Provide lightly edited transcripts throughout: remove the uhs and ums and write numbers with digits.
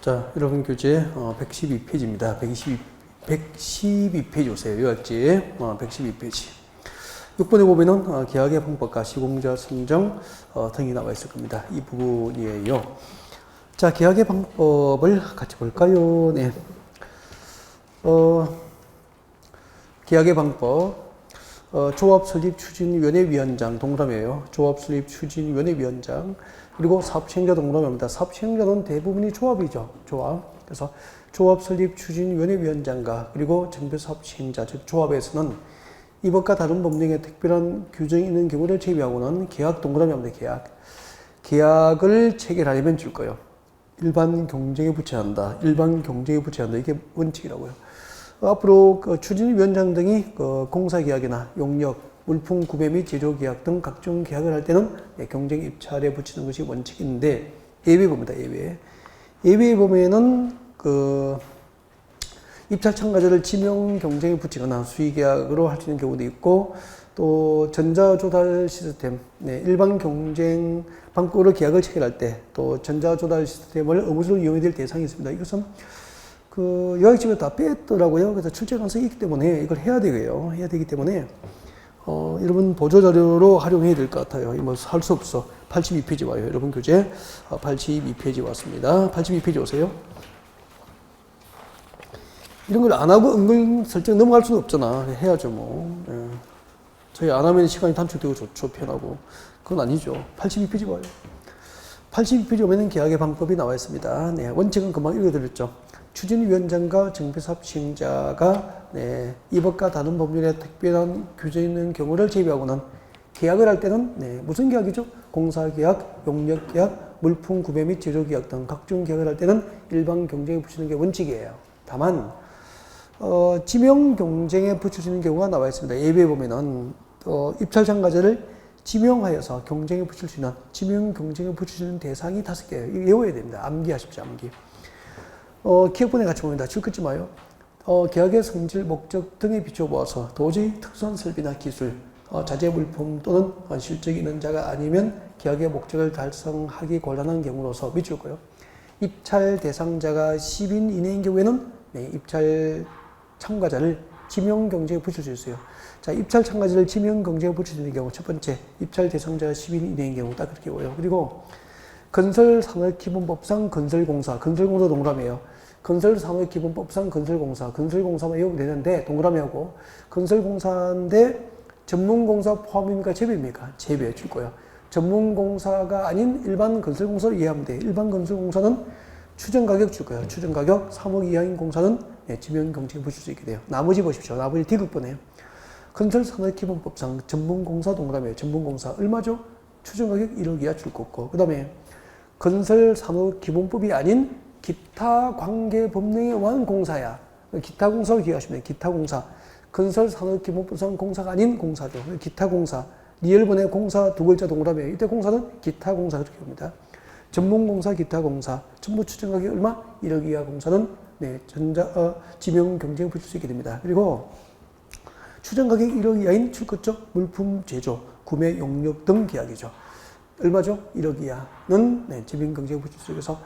자, 여러분 교재 112페이지입니다. 112페이지 오세요. 요약지 112페이지. 6번에 보면은 계약의 방법과 시공자 선정 등이 나와 있을 겁니다. 이 부분이에요. 자, 계약의 방법을 같이 볼까요? 네. 계약의 방법. 조합 설립 추진위원회 위원장 동그라미예요. 조합 설립 추진위원회 위원장. 그리고 사업시행자 동그라미입니다. 사업시행자는 대부분이 조합이죠. 조합. 그래서 조합 설립 추진위원회 위원장과 그리고 정비사업시행자, 즉 조합에서는 이 법과 다른 법령에 특별한 규정이 있는 경우를 제외하고는 계약 동그라미입니다. 계약을 체결하려면 줄 거예요. 일반 경쟁에 붙여야 한다. 일반 경쟁에 붙여야 한다. 이게 원칙이라고요. 앞으로 추진위원장 등이 공사계약이나 용역, 물품 구매 및 제조계약 등 각종 계약을 할 때는 경쟁 입찰에 붙이는 것이 원칙인데 예외 봅니다. 예외에 보면은 입찰 참가자를 지명 경쟁에 붙이거나 수의계약으로 할 수 있는 경우도 있고 또 전자조달 시스템, 일반 경쟁 방법으로 계약을 체결할 때 또 전자조달 시스템을 의무적으로 이용해야 될 대상이 있습니다. 이것은 요약집에 다 뺐더라고요. 그래서 출제 가능성이 있기 때문에 이걸 해야 되고요. 해야 되기 때문에 여러분 보조자료로 활용해야 될 것 같아요. 뭐 할 수 없어. 82페이지 와요. 여러분 교재 82페이지 왔습니다. 82페이지 오세요. 이런 걸 안 하고 은근 설정 넘어갈 수는 없잖아. 해야죠 뭐. 예. 저희 안 하면 시간이 단축되고 좋죠. 편하고. 그건 아니죠. 82페이지 와요. 82페이지 오면은 계약의 방법이 나와 있습니다. 네, 원칙은 금방 읽어드렸죠. 추진위원장과 정비사업시행자가 이 법과 다른 법률에 특별한 규정이 있는 경우를 제외하고는 계약을 할 때는 무슨 계약이죠? 공사계약, 용역계약, 물품 구매 및 제조계약 등 각종 계약을 할 때는 일반 경쟁에 붙이는 게 원칙이에요. 다만 지명 경쟁에 붙여지는 경우가 나와 있습니다. 예배에 보면은 입찰 참가자를 지명하여서 경쟁에 붙일 수 있는 지명 경쟁에 붙여지는 대상이 5개예요. 이거 외워야 됩니다. 암기하십시오. 암기. 기억본에 같이 봅니다. 줄 긋지 마요. 계약의 성질, 목적 등에 비춰보아서 도저히 특수한 설비나 기술, 자재 물품 또는 실적이 있는 자가 아니면 계약의 목적을 달성하기 곤란한 경우로서 밑줄 거요. 입찰 대상자가 10인 이내인 경우에는 입찰 참가자를 지명 경쟁에 붙일 수 있어요. 자, 입찰 참가자를 지명 경쟁에 붙일 수 있는 경우 첫 번째, 입찰 대상자가 10인 이내인 경우 딱 그렇게 보여요. 그리고 건설산업기본법상 건설공사 동그라미예요. 건설산업기본법상 건설공사만 외우면 되는데 동그라미하고 건설공사인데 전문공사 포함입니까? 재배입니까? 재배 줄 거예요. 전문공사가 아닌 일반 건설공사를 이해하면 돼요. 일반 건설공사는 추정가격 줄 거예요. 추정가격 3억 이하인 공사는 지명 경쟁에 붙일 수 있게 돼요. 나머지 보십시오. 나머지 D급보네요. 건설산업기본법상 전문공사 동그라미예요. 전문공사 얼마죠? 추정가격 1억 이하 줄 거고 그 다음에 건설산업기본법이 아닌 기타 관계법령에 의한 공사야. 기타 공사로 기억하시면 돼요. 기타 공사. 건설산업기본법상 공사가 아닌 공사죠. 기타 공사. 리얼번에 공사 두 글자 동그라미예요. 이때 공사는 기타 공사 그렇게 봅니다. 전문공사, 기타 공사. 전부 추정가격 얼마? 1억 이하 공사는 지명 경쟁에 붙일 수 있게 됩니다. 그리고 추정가격 1억 이하인 출급적 물품 제조, 구매, 용역 등 계약이죠. 얼마죠? 1억 이하는 지명 경쟁에 붙일 수 있어서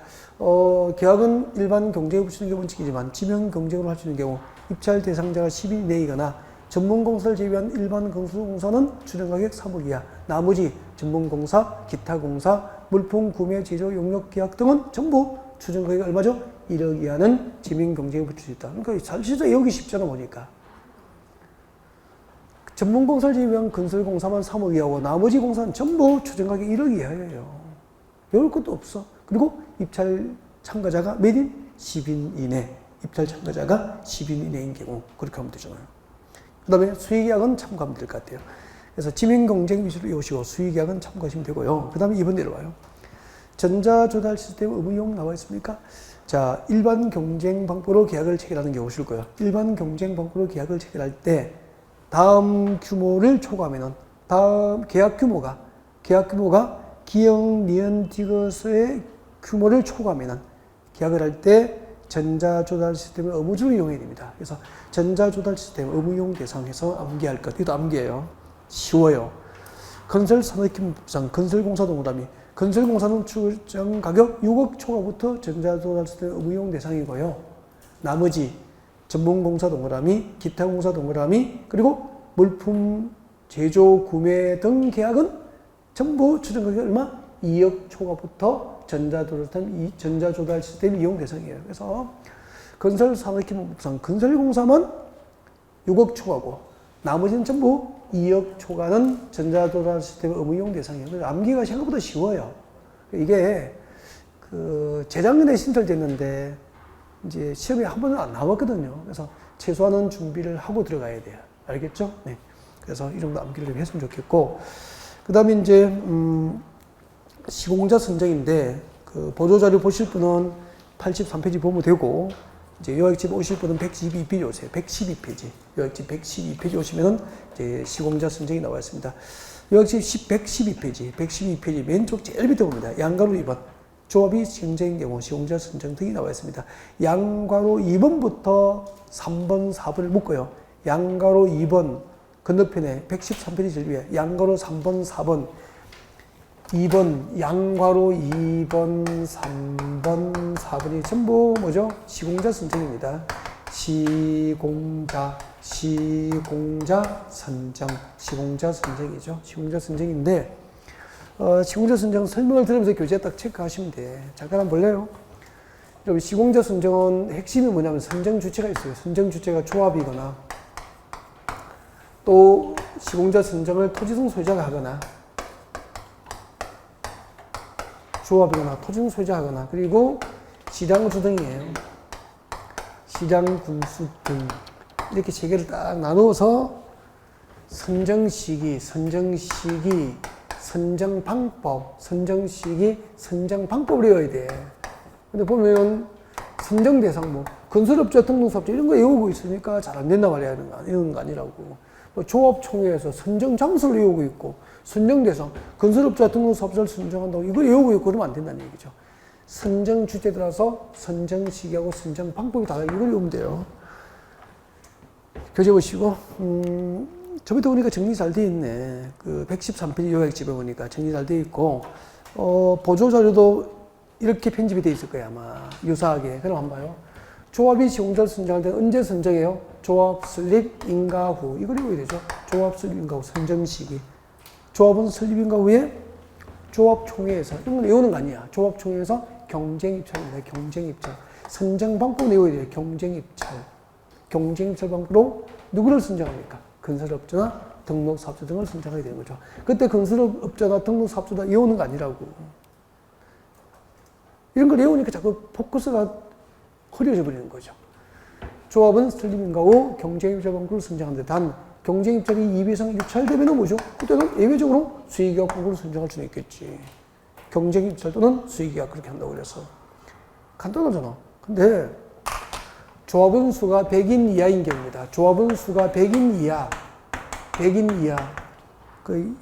계약은 일반 경쟁에 붙이는 게 원칙이지만 지명 경쟁으로 할 수 있는 경우 입찰 대상자가 10인 이내이거나 전문공사를 제외한 일반 건설공사는 추정가격 3억 이하, 나머지 전문공사, 기타공사, 물품 구매, 제조, 용역 계약 등은 전부 추정가격 얼마죠? 1억 이하는 지명 경쟁에 붙일 수 있다. 그러니까 사실 외우기 쉽잖아 보니까. 전문공사를 제외한 건설공사만 3억 이하고 나머지 공사는 전부 추정가격 1억 이하예요. 배울 것도 없어. 그리고 입찰 참가자가 몇 인? 10인 이내. 입찰 참가자가 10인 이내인 경우 그렇게 하면 되잖아요. 그 다음에 수의계약은 참고하면 될 것 같아요. 그래서 지명경쟁 위주로 외우시고 수의계약은 참고하시면 되고요. 그 다음에 2번 내려와요. 전자조달 시스템 의무용 나와 있습니까? 자, 일반 경쟁 방법으로 계약을 체결하는 경우 실 거예요. 일반 경쟁 방법으로 계약을 체결할 때 다음 규모를 초과하면은 다음 계약 규모가 기역, 니은, 디귿의 규모를 초과하면은 계약을 할 때 전자조달 시스템을 의무적으로 이용해야 됩니다. 그래서 전자조달 시스템 의무용 대상에서 암기할 것. 이것도 암기예요. 쉬워요. 건설산업기본법상 건설공사 동그라미. 건설공사는 출장 가격 6억 초과부터 전자조달시스템 의무이용 대상이고요. 나머지 전문공사 동그라미, 기타공사 동그라미, 그리고 물품 제조, 구매 등 계약은 전부 출장 가격이 얼마? 2억 초과부터 전자조달 시스템 이용 대상이에요. 그래서 건설산업기본법상 건설공사만 6억 초과고 나머지는 전부 2억 초과는 전자조달 시스템 의무 이용 대상이에요. 그래서 암기가 생각보다 쉬워요. 이게 재작년에 신설됐는데 이제 시험에 한 번은 안 나왔거든요. 그래서 최소한은 준비를 하고 들어가야 돼요. 알겠죠? 네. 그래서 이 정도 암기를 좀 했으면 좋겠고, 그 다음에 이제 시공자 선정인데 보조자료 보실 분은 83페이지 보면 되고, 이제 요약집 오실 분은 112페이지 오세요. 112페이지. 요약집 112페이지 오시면은 이제 시공자 선정이 나와 있습니다. 요약집 112페이지 왼쪽 제일 밑에 봅니다. 양가로 2번. 조합이 경쟁인 경우 시공자 선정 등이 나와 있습니다. 양가로 2번부터 3번, 4번을 묶어요. 양가로 2번 건너편에 113페이지 제일 위에 양가로 3번, 4번 2번, 양괄호 2번, 3번, 4번이 전부 뭐죠? 시공자 선정입니다. 시공자 선정. 시공자 선정이죠. 시공자 선정인데, 시공자 선정 설명을 들으면서 교재 딱 체크하시면 돼. 잠깐 한번 볼래요? 여러분, 시공자 선정은 핵심이 뭐냐면 선정 주체가 있어요. 선정 주체가 조합이거나, 또 시공자 선정을 토지등 소유자가 하거나, 조합이거나 토지등 소유자하거나, 그리고 시장주 등이에요. 시장 군수 등 이렇게 세 개를 딱 나누어서 선정 시기, 선정 방법, 선정 시기, 선정 방법을 외워야 돼. 근데 보면 선정 대상 뭐 건설업자 등록사업자 이런 거 외우고 있으니까 잘 안 된단 말이야. 이런 거 아니라고. 뭐 조합총회에서 선정 장소를 외우고 있고, 선정 대상, 건설업자 등록사업자를 선정한다고 이걸 외우고 있고 그러면 안 된다는 얘기죠. 선정 주체에 따라서 선정 시기하고 선정 방법이 달라요. 이걸 외우면 돼요. 교재 보시고, 저번에 보니까 정리 잘 돼 있네. 113페이지 요약집에 보니까 정리 잘 돼 있고, 보조자료도 이렇게 편집이 돼 있을 거예요, 아마. 유사하게. 그럼 한번 봐요. 조합이 시공자를 선정할 때 언제 선정해요? 조합 설립 인가 후. 이걸 외워야 되죠. 조합 설립 인가 후 선정 시기. 조합은 설립 인가 후에 조합총회에서, 이건 외우는 거 아니야. 조합총회에서 경쟁입찰입니다. 경쟁입찰. 선정 방법 외워야 돼요. 경쟁입찰. 경쟁입찰 방법으로 누구를 선정합니까? 건설업자나 등록사업자 등을 선정하게 되는 거죠. 그때 건설업자나 등록사업자다 외우는 거 아니라고. 이런 걸 외우니까 자꾸 포커스가 흐려져 버리는 거죠. 조합은 설립 인가 후 경쟁입찰 방법을 선정하는데, 단 경쟁입찰이 2배 이상 입찰되면 뭐죠? 그때는 예외적으로 수의계약 방법을 선정할 수는 있겠지. 경쟁입찰 또는 수의계약 그렇게 한다고 그래서. 간단하잖아. 근데 조합원 수가 100인 이하인 경우입니다. 조합원 수가 100인 이하.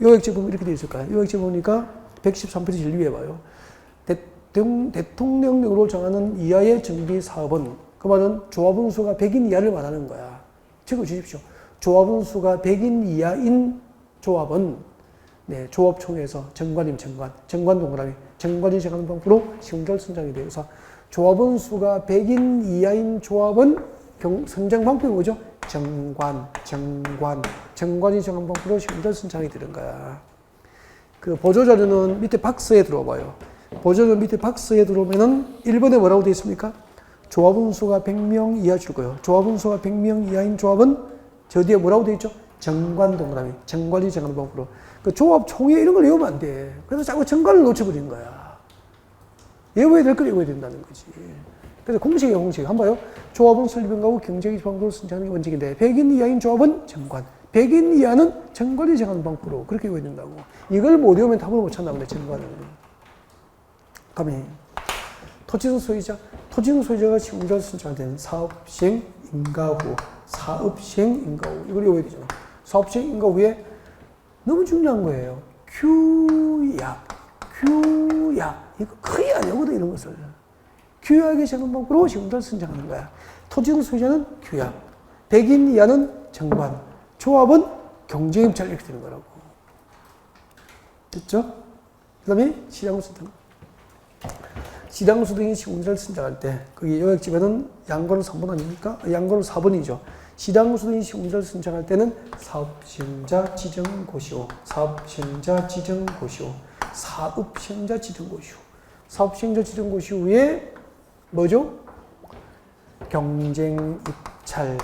요약집 보면 이렇게 되어 있을까요? 요약집 보니까 113페이지 제일 위에 봐요. 대통령령으로 정하는 이하의 정비 사업은, 그 말은 조합원 수가 100인 이하를 말하는 거야. 적어 주십시오. 조합원 수가 100인 이하인 조합은, 네, 조합총회에서 정관 동그라미, 정관이 정하는 방법으로 시공자를 선정이 되어서, 조합원 수가 100인 이하인 조합은 선정 방법이 뭐죠? 정관이 정한 방법으로 시공자를 선정이 되는 거야. 보조자료는 밑에 박스에 들어와봐요. 보조자료 밑에 박스에 들어오면은 1번에 뭐라고 되어 있습니까? 조합원 수가 100명 이하 줄 거예요. 조합원 수가 100명 이하인 조합은 저 뒤에 뭐라고 되어 있죠? 정관 동그라미, 정관이 정하는 방법으로. 조합 총회 이런 걸 외우면 안 돼. 그래서 자꾸 정관을 놓쳐버린 거야. 외워야 될 걸 외워야 된다는 거지. 그래서 공식이에요, 공식. 한번 봐요. 조합은 설립인가 후 경쟁이 방법으로 선정하는 게 원칙인데, 100인 이하인 조합은 정관, 100인 이하는 정관이 정하는 방법으로 그렇게 외워야 된다고. 이걸 못 외우면 답을 못 찾나 보네, 정관을. 가면 토지등 소유자. 토지등 소유자가 시공자를 선정할 때는 사업 시행 인가 후, 이걸 외워야 되잖아. 사업 시행 인가 후에 너무 중요한 거예요. 규약. 이거 거의 안 외우거든, 이런 것을. 규약이 정한 방법으로 시공자를 선정하는 거야. 토지등 소유자는 규약, 100인 이하는 정관, 조합은 경쟁입찰 이렇게 되는 거라고. 됐죠? 그 다음에 시장구수 등. 시장구수 등이 시공자를 선정할 때, 거기 요약집에는 양권을 3번 아닙니까? 양권을 4번이죠. 시장구수 등이 시공자를 선정할 때는 사업시행자 지정고시오. 사업시행자 지정고시오. 사업시행자 지정고시오. 사업시행자 지정고시 후에 뭐죠? 경쟁 입찰.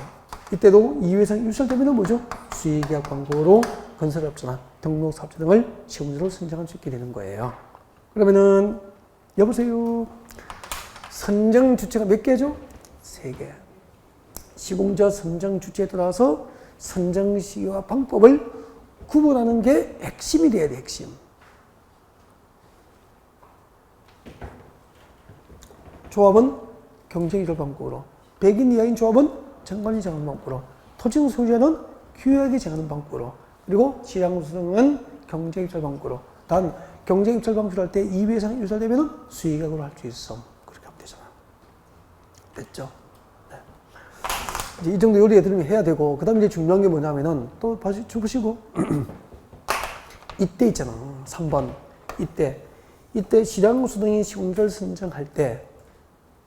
이때도 2회 이상 유찰되면 뭐죠? 수의계약 광고로 건설업자나 등록사업자 등을 시공자로 선정할 수 있게 되는 거예요. 그러면은 여보세요. 선정 주체가 몇 개죠? 3개. 시공자 선정 주체에 따라서 선정 시기와 방법을 구분하는 게 핵심이 돼야 돼, 핵심. 조합은 경쟁이절 방법으로, 100인 이하인 조합은 정관이 정하는 방법으로, 토지의 소유자는 규약이 정하는 방법으로, 그리고 시장구수 등은 경쟁이절 방법으로. 단 경쟁입찰 방출을 할 때 2회 이상 유찰되면 수의계약으로 할 수 있어. 그렇게 하면 되잖아. 됐죠? 네. 이제 이 정도 요리 애들은 해야 되고, 그 다음에 이제 중요한 게 뭐냐면은, 또 보시고, 이때 있잖아. 3번. 이때 시장구수 등이 시공자를 선정할 때,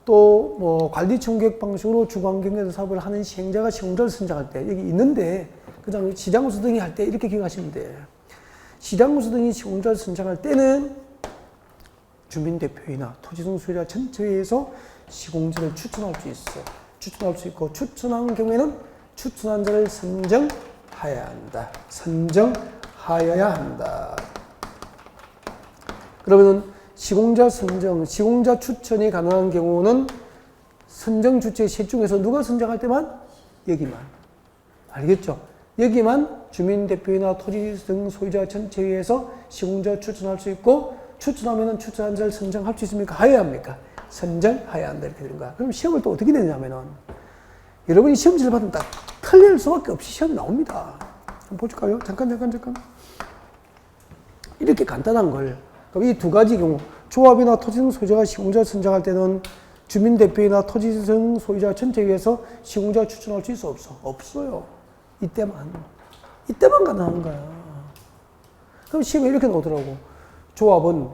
또 뭐 관리청계획 방식으로 주관경에서 사업을 하는 시행자가 시공자를 선정할 때, 여기 있는데, 그 다음에 시장구수 등이 할 때 이렇게 기억하시면 돼. 시장구수 등이 시공자를 선정할 때는 주민대표이나 토지등 소유자 전체회에서 시공자를 추천할 수 있어. 추천할 수 있고, 추천한 경우에는 추천한 자를 선정하여야 한다. 선정하여야 한다. 그러면은 시공자 선정, 시공자 추천이 가능한 경우는 선정 주체 셋 중에서 누가 선정할 때만? 여기만. 알겠죠? 여기만 주민대표이나 토지 등 소유자 전체회에서 시공자 추천할 수 있고, 추천하면은 추천한 자를 선정할 수 있습니까? 하여야 합니까? 선정하여야 한다. 이렇게 되는 거야. 그럼 시험을 또 어떻게 되냐면은, 여러분이 시험지를 받으면 딱 틀릴 수밖에 없이 시험이 나옵니다. 한번 보실까요? 잠깐. 이렇게 간단한 걸. 그럼 이 두 가지 경우, 조합이나 토지 등 소유자가 시공자 선정할 때는 주민대표이나 토지 등 소유자 전체회에서 시공자 추천할 수 있어? 없어? 없어요. 이때만 가능한 거야. 그럼 시험에 이렇게 나오더라고. 조합은,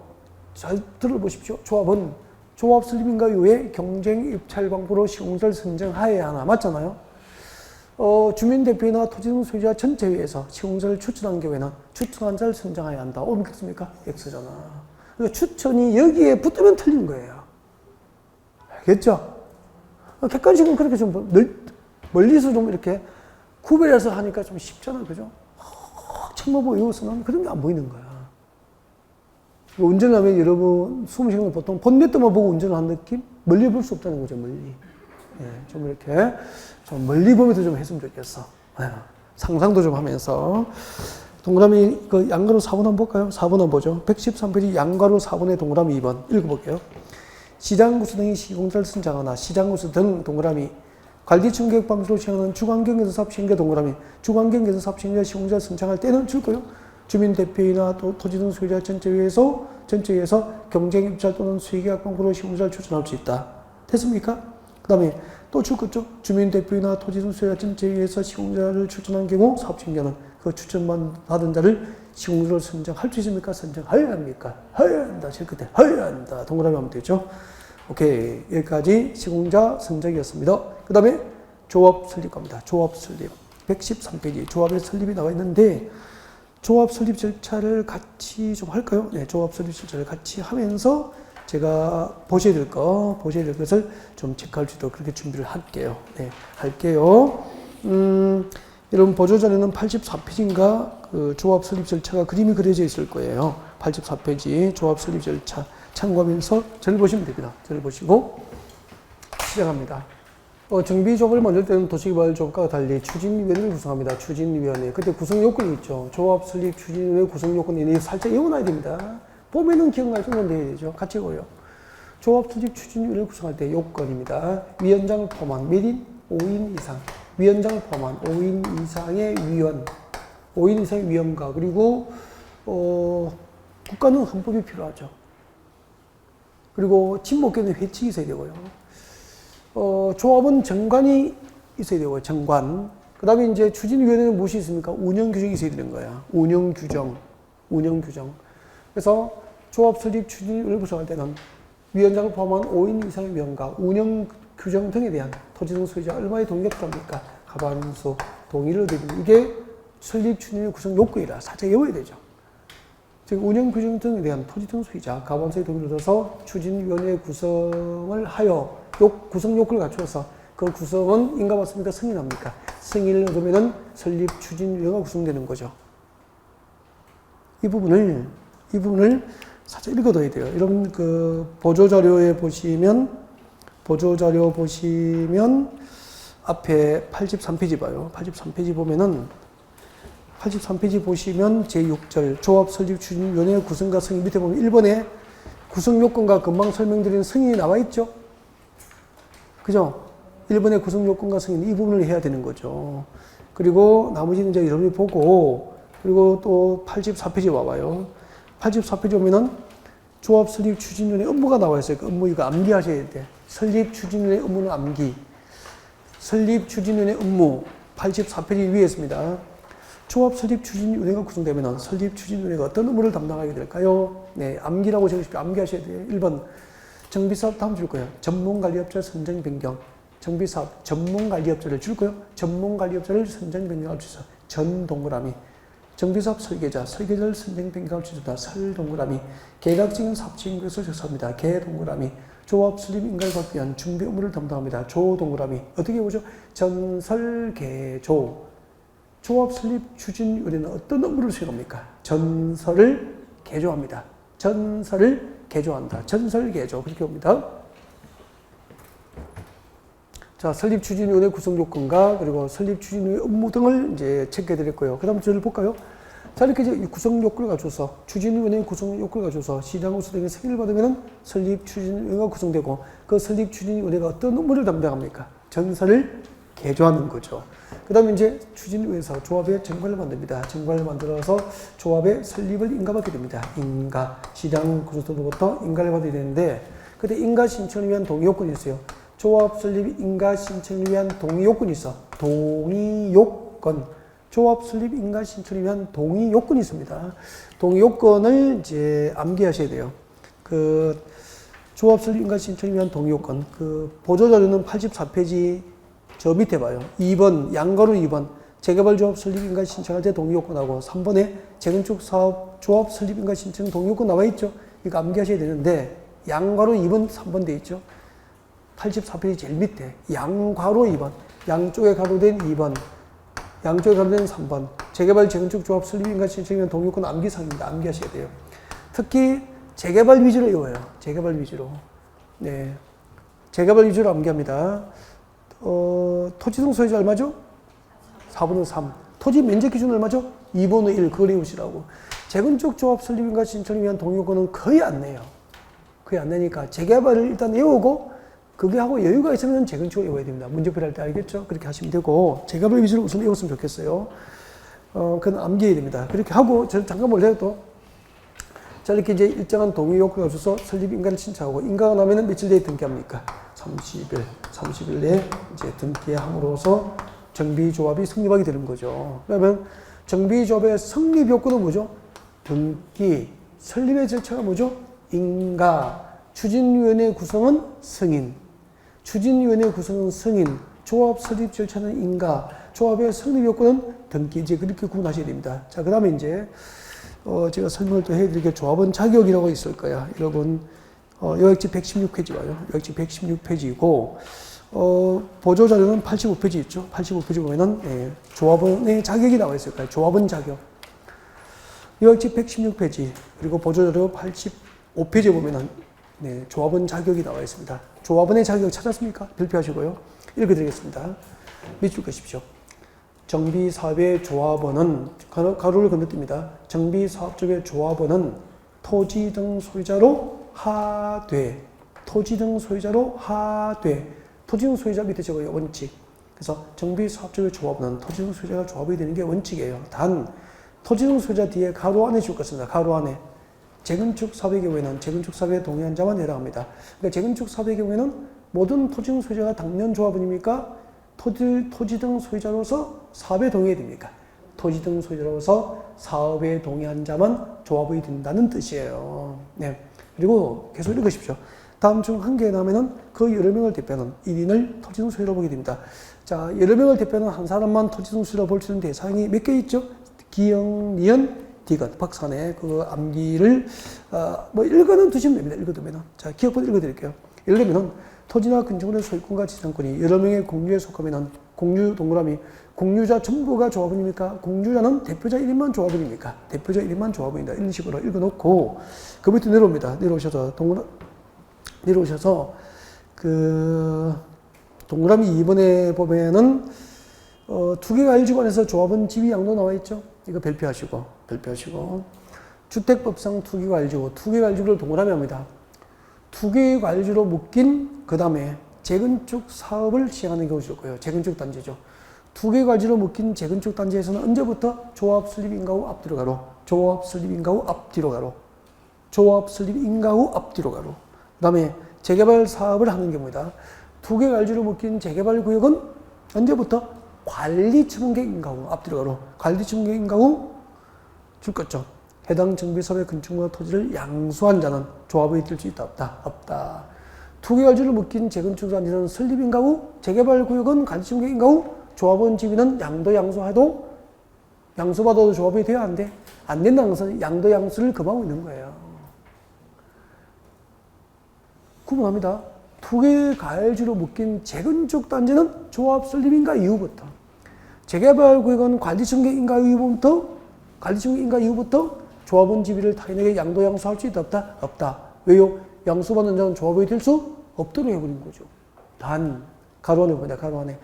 잘 들어보십시오. 조합은 조합 설립인가 이후에 경쟁 입찰 방법으로 시공자를 선정하여야 하나. 맞잖아요. 주민대표나 토지 등 소유자 전체회에서 시공자를 추천한 경우에는 추천한 자를 선정해야 한다. 옳겠습니까? X잖아. 그러니까 추천이 여기에 붙으면 틀린 거예요. 알겠죠? 객관식은 그렇게 좀 멀리서 좀 이렇게 구별해서 하니까 좀 쉽잖아. 그죠? 책만 외워서는 그런 게 안 보이는 거야. 운전하면 여러분, 20시간 보통 본네트만 보고 운전을 하는 느낌? 멀리 볼 수 없다는 거죠, 멀리. 예, 좀 이렇게, 좀 멀리 보면서 좀 했으면 좋겠어. 예, 상상도 좀 하면서. 동그라미, 그 양가로 4번 한번 볼까요? 4번 한번 보죠. 113페이지 양가로 4번의 동그라미 2번. 읽어볼게요. 시장구수 등이 시공자를 선정하나, 시장구수 등 동그라미. 관리청계획 방식으로 시행하는 주관경에서 사업시행자 동그라미. 주관경에서 사업시행자 시공자를 선정할 때는 줄 거요. 주민대표이나 또 토지 등 소유자 전체회에서 경쟁 입찰 또는 수의계약 방법으로 시공자를 추천할 수 있다. 됐습니까? 그 다음에 또 줄 거죠. 주민대표이나 토지 등 소유자 전체회에서 시공자를 추천한 경우 사업시행자는 그 추천만 받은 자를 시공자로 선정할 수 있습니까? 선정하여야 합니까? 하여야 한다. 제일 끝에 하여야 한다. 동그라미 하면 되죠. 오케이. 여기까지 시공자 선정이었습니다. 그 다음에 조합 설립 갑니다. 조합 설립. 113페이지 조합의 설립이 나와 있는데, 조합 설립 절차를 같이 좀 할까요? 네, 조합 설립 절차를 같이 하면서 제가 보셔야 될 것을 좀 체크할 수 있도록 그렇게 준비를 할게요. 네, 할게요. 여러분 보조자료는 84페이지인가 그 조합 설립 절차가 그림이 그려져 있을 거예요. 84페이지 조합 설립 절차 참고하면서 저를 보시면 됩니다. 저를 보시고 시작합니다. 정비조합을 만들 때는 도시개발조합과 달리 추진위원회를 구성합니다. 추진위원회. 그때 구성 요건이 있죠. 조합 설립 추진위원회 구성 요건이 살짝 외워놔야 됩니다. 보면은 기억날 정도는 돼야 되죠. 같이 읽어요. 조합 설립 추진위원회를 구성할 때 요건입니다. 위원장을 포함한 몇 인? 5인 이상. 위원장을 포함한 5인 이상의 위원. 5인 이상의 위원과 그리고 국가는 헌법이 필요하죠. 그리고 친목계는 회칙이 있어야 되고요. 조합은 정관이 있어야 되고요. 정관. 그 다음에 이제 추진위원회는 무엇이 있습니까? 운영규정이 있어야 되는 거야. 운영규정. 그래서 조합 설립 추진위원회를 구성할 때는 위원장을 포함한 5인 이상의 위원과 운영 규정 등에 대한 토지 등 소유자 얼마의 동의가 필요합니까? 과반수 동의를 얻으면 이게 설립 추진위원회 구성 요건이라 살짝 외워야 되죠. 즉 운영 규정 등에 대한 토지 등 소유자 과반수의 동의를 얻어서 추진위원회 구성을 하여 구성 요건을 갖추어서 그 구성은 인가 맞습니까? 승인합니까? 승인을 얻으면은 설립 추진위원회가 구성되는 거죠. 이 부분을 살짝 읽어둬야 돼요. 여러분 그 보조자료 보시면 앞에 83페이지 봐요. 83페이지 보면은 83페이지 보시면 제6절 조합 설립 추진위원회 구성과 승인 밑에 보면 1번에 구성 요건과 금방 설명드린 승인이 나와 있죠. 그죠? 1번의 구성 요건과 승인 이 부분을 해야 되는 거죠. 그리고 나머지는 이제 여러분이 보고 그리고 또 84페이지 와봐요. 84페이지 오면은 조합 설립 추진위원회 업무가 나와 있어요. 그 업무 이거 암기하셔야 돼. 설립 추진위원회 업무는 암기. 설립 추진위원회 업무 84페이지 위에 있습니다. 조합 설립 추진위원회가 구성되면은 설립 추진위원회가 어떤 업무를 담당하게 될까요? 네, 암기라고 적으십시오. 암기하셔야 돼요. 1번 정비사업 다음 줄 거예요. 전문관리업자 선정 변경. 정비사업 전문관리업자를 줄 거예요. 전문관리업자를 선정 변경할 수 있어. 전 동그라미. 정비사업 설계자를 선정 변경할 수 있다. 설 동그라미. 계획적인 사업체인 것을 적습니다. 개 동그라미. 조합 설립 인가를 받기 위한 준비 업무를 담당합니다. 조 동그라미. 어떻게 보죠? 전설개조. 조합 설립 추진위원회는 어떤 업무를 수행합니까? 전설을 개조합니다. 전설을 개조한다. 전설개조. 그렇게 봅니다. 자, 설립 추진위원회 구성 요건과 그리고 설립 추진위원회 업무 등을 이제 체크해 드렸고요. 그 다음 저를 볼까요? 자, 이렇게 이제 구성 요건을 갖춰서 추진위원회 구성 요건을 갖춰서 시장으로서 등의 승인을 받으면 설립 추진위원회가 구성되고 그 설립 추진위원회가 어떤 업무를 담당합니까? 전설을 개조하는 거죠. 그 다음에 이제 추진위에서 조합의 정관을 만듭니다. 정관을 만들어서 조합의 설립을 인가받게 됩니다. 인가, 시장 구성자로부터 인가를 받아야 되는데 그때 인가 신청을 위한 동의 요건이 있어요. 조합 설립 인가 신청을 위한 동의 요건이 있어. 동의 요건. 조합 설립 인가 신청을 위한 동의 요건이 있습니다. 동의 요건을 이제 암기하셔야 돼요. 그 조합 설립 인가 신청을 위한 동의 요건. 그 보조자료는 84페이지 저 밑에 봐요. 2번, 양가로 2번. 재개발 조합 설립 인가 신청할 때 동의 요건하고 3번에 재건축 사업 조합 설립 인가 신청 동의 요건 나와 있죠. 이거 암기하셔야 되는데 양가로 2번, 3번 돼 있죠. 84페이지 제일 밑에 양괄호 2번, 양쪽에 가로된 2번, 양쪽에 가로된 3번. 재개발 재건축 조합 설립 인가 신청이면 동의 요건 암기사항입니다. 암기하셔야 돼요. 특히 재개발 위주로 외워요. 재개발 위주로. 네, 재개발 위주로 암기합니다. 토지 등 소유자 얼마죠? 4분의 3. 토지 면적 기준 얼마죠? 2분의 1. 그걸 외우시라고. 재건축 조합 설립 인가 신청을 위한 동의 요건은 거의 안 내요. 거의 안 내니까 재개발을 일단 외우고 그게 하고 여유가 있으면 재건축을 외워야 됩니다. 문제풀이 할 때 알겠죠? 그렇게 하시면 되고 재개발 위주로 우선 외웠으면 좋겠어요. 그건 암기해야 됩니다. 그렇게 하고 저는 잠깐 볼래요 또. 자, 이렇게 이제 일정한 동의 요건을 갖춰서 설립 인가를 신청하고 인가가 나면은 며칠 내에 등기합니까? 30일 내에 이제 등기함으로써 정비조합이 성립하게 되는 거죠. 그러면 정비조합의 성립 요건은 뭐죠? 등기. 설립의 절차가 뭐죠? 인가. 추진위원회 구성은 승인. 추진위원회 구성은 승인. 조합 설립 절차는 인가. 조합의 성립 요건은 등기. 이제 그렇게 구분하셔야 됩니다. 자, 그 다음에 이제 제가 설명을 또 해드릴게요. 조합원 자격이라고 있을 거야. 여러분, 요약지 116페이지 와요. 요약지 116페이지이고, 보조자료는 85페이지 있죠. 85페이지 보면은, 조합원의 자격이 나와 있을 거예요. 조합원 자격. 요약지 116페이지, 그리고 보조자료 85페이지에 보면은, 네, 조합원 자격이 나와 있습니다. 조합원의 자격 찾았습니까? 발표하시고요. 읽어드리겠습니다. 밑줄 그십시오. 정비사업의 조합원은 가로를 건너뜁니다. 정비사업적의 조합원은 토지 등 소유자로 하되 토지 등 소유자로 하되 토지 등 소유자 밑에 적어요. 원칙. 그래서 정비사업적의 조합원은 토지 등 소유자가 조합이 되는 게 원칙이에요. 단 토지 등 소유자 뒤에 가로 안에 줄 것입니다. 가로 안에 재건축 사업의 경우에는 재건축 사업에 동의한 자만 해당합니다. 그러니까 재건축 사업의 경우에는 모든 토지 등 소유자가 당연 조합원입니까? 토지 등 소유자로서 사업에 동의해야 됩니까? 토지 등 소유자로서 사업에 동의한 자만 조합원이 된다는 뜻이에요. 네. 그리고 계속 읽으십시오. 다음 중 한 개에 나오면은 그 여러 명을 대표하는 1인을 토지 등 소유로 보게 됩니다. 자, 여러 명을 대표하는 한 사람만 토지 등 소유로 볼 수 있는 대상이 몇 개 있죠? 기역, 니은, 디귿. 박산의 그 암기를, 뭐 읽어는 두시면 됩니다. 읽어두면은. 자, 기억부터 읽어드릴게요. 예를 들면은 토지나 건축물의 소유권과 지상권이 여러 명의 공유에 속하면은 공유 동그라미, 공유자 전부가 조합원입니까? 공유자는 대표자 1인만 조합원입니까? 대표자 1인만 조합원이다. 이런 식으로 읽어놓고, 그 밑에 내려옵니다. 내려오셔서, 그, 동그라미 2번에 보면은, 두 개가 일주관에서 조합원 지위 양도 나와 있죠? 이거 별표하시고. 주택법상 투기 관리지구, 투기 관리지구를 동그라미 합니다. 투기 관리지로 묶인, 그 다음에 재건축 사업을 시행하는 경우 줄 거예요. 재건축 단지죠. 투기 관리지로 묶인 재건축 단지에서는 언제부터 조합 설립 인가 후 앞뒤로 가로, 조합 설립 인가 후 앞뒤로 가로, 조합 설립 인가 후 앞뒤로 가로. 그 다음에 재개발 사업을 하는 경우이다. 투기 관리지로 묶인 재개발 구역은 언제부터 관리 처분계 인가 후 앞뒤로 가로, 관리 처분계 인가 후 줄 거죠. 해당 정비사업의 건축물과 토지를 양수한 자는 조합원이 될 수 있다, 없다? 없다. 투기관리를 묶인 재건축 단지는 설립 인가 후, 재개발 구역은 관리처분계 인가 후, 조합원 지위는 양도 양수해도, 양수받아도 조합이 돼야 안 돼? 안 된다는 것은 양도 양수를 금하고 있는 거예요. 구분합니다. 투기관리로 묶인 재건축 단지는 조합 설립 인가 이후부터, 재개발 구역은 관리처분계 인가 이후부터 조합원 지위를 타인에게 양도 양수할 수 있다, 없다? 없다. 왜요? 양수받는 자는 조합원이 될 수 없도록 해버린 거죠. 단, 가로 안에 보자, 가로 안에.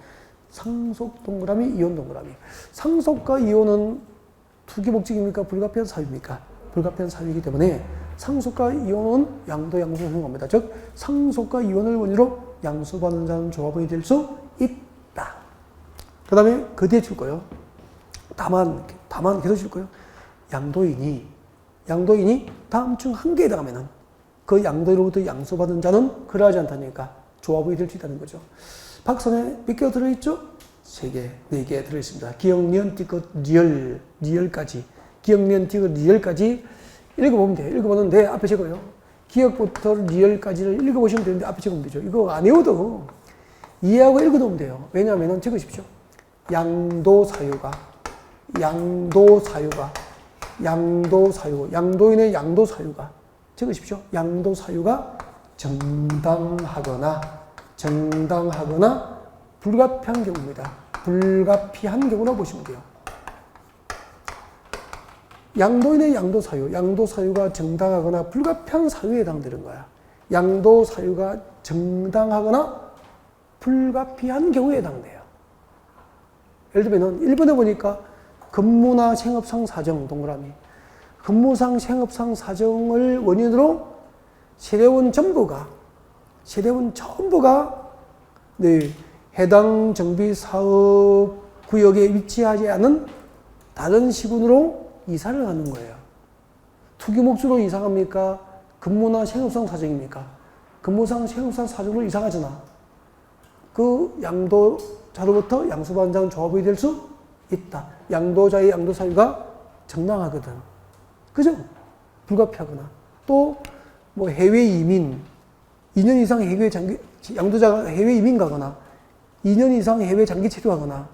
상속 동그라미, 이혼 동그라미. 상속과 이혼은 투기 목적입니까? 불가피한 사유입니까? 불가피한 사유이기 때문에 상속과 이혼은 양도 양수 허용합니다. 즉, 상속과 이혼을 원인으로 양수받는 자는 조합원이 될 수 있다. 그 다음에 그 뒤에 줄 거예요. 다만 계속 줄 거예요. 양도인이 다음 중 한 개에 해당하면은 그 양도인으로부터 양수받은 자는 그러하지 않다니까 조합원이 될 수 있다는 거죠. 박선에 몇 개가 들어있죠? 3개, 4개 들어있습니다. 기역, 니은, 디귿, 리을까지. 기역, 니은, 디귿, 리을까지 읽어보면 돼요. 읽어보면 돼. 앞에 적어요. 기역부터 리을까지를 읽어보시면 되는데 앞에 적으면 되죠. 이거 안 외워도 이해하고 읽어놓으면 돼요. 왜냐하면 적으십시오. 양도사유가, 양도인의 양도사유가, 적으십시오. 양도사유가 정당하거나 불가피한 경우입니다. 불가피한 경우라 보시면 돼요. 양도인의 양도사유가 정당하거나 불가피한 사유에 해당되는 거야. 양도사유가 정당하거나 불가피한 경우에 해당돼요. 예를 들면 1번에 보니까 근무나 생업상 사정 동그라미. 근무상 생업상 사정을 원인으로 세대원 전부가 네, 해당 정비 사업 구역에 위치하지 않은 다른 시군으로 이사를 하는 거예요. 투기 목적으로 이사합니까? 근무나 생업상 사정입니까? 근무상 생업상 사정으로 이사가잖아. 그 양도자로부터 양수받은 자는 조합이 될 수 있다. 양도자의 양도사유가 정당하거든. 그죠? 불가피하거나. 또, 뭐, 해외 이민, 2년 이상 양도자가 해외 이민 가거나, 2년 이상 해외 장기 체류하거나,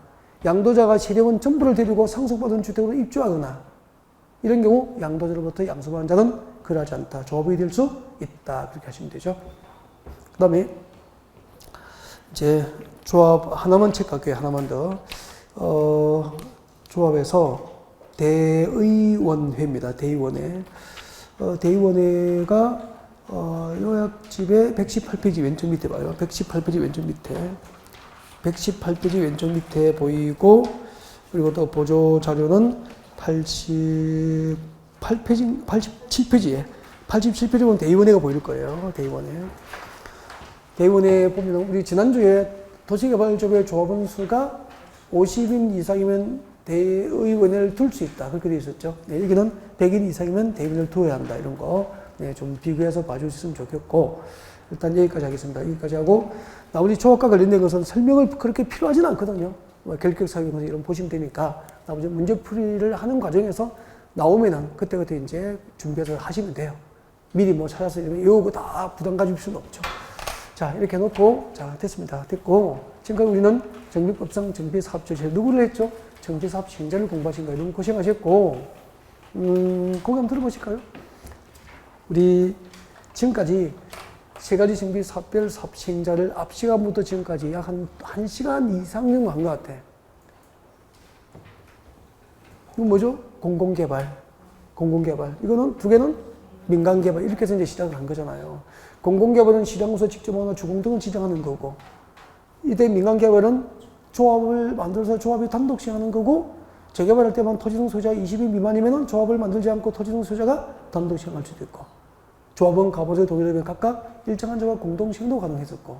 양도자가 세대원 전부를 데리고 상속받은 주택으로 입주하거나, 이런 경우 양도자로부터 양수받은 자는 그러하지 않다. 조합이 될 수 있다. 그렇게 하시면 되죠. 그 다음에, 이제, 조합 하나만 체크할게요. 하나만 더. 조합에서 대의원회입니다. 대의원회. 대의원회가 요약집의 118페이지 왼쪽 밑에 봐요. 118페이지 왼쪽 밑에. 118페이지 왼쪽 밑에 보이고, 그리고 또 보조 자료는 87페이지에 87페이지 보면 대의원회가 보일 거예요. 대의원회 보면 우리 지난주에 도시개발조합의 조합원 수가 50인 이상이면 대의원회를 둘 수 있다. 그렇게 되어 있었죠. 네, 여기는 100인 이상이면 대의원회를 두어야 한다. 이런 거. 네, 좀 비교해서 봐주셨으면 좋겠고, 일단 여기까지 하겠습니다. 여기까지 하고, 나머지 조합과 관련된 것은 설명을 그렇게 필요하진 않거든요. 뭐 결격사유나 이런 보시면 되니까 나머지 문제풀이를 하는 과정에서 나오면은 그때그때 이제 준비해서 하시면 돼요. 미리 뭐 찾아서 이러면 이거 다 부담 가질 수는 없죠. 자, 이렇게 해놓고, 자, 됐습니다. 됐고, 지금까지 우리는 정비법상 정비사업주, 누구를 했죠? 정비사업 시행자를 공부하신 거예요. 너무 고생하셨고, 거기 한번 들어보실까요? 우리 지금까지 세 가지 정비사업별 사업 시행자를 앞 시간부터 지금까지 약 한 1시간 이상 정도 한 것 같아. 이건 뭐죠? 공공개발. 이거는 두 개는 민간개발. 이렇게 해서 이제 시작을 한 거잖아요. 공공개발은 시장에서 직접 하거나 주공등을 지정하는 거고, 이때 민간개발은 조합을 만들어서 조합이 단독 시행하는 거고, 재개발할 때만 토지등 소유자 20인 미만이면 조합을 만들지 않고 토지등 소유자가 단독 시행할 수도 있고, 조합은 가보세 동일하게 각각 일정한 조합 공동 시행도 가능했었고,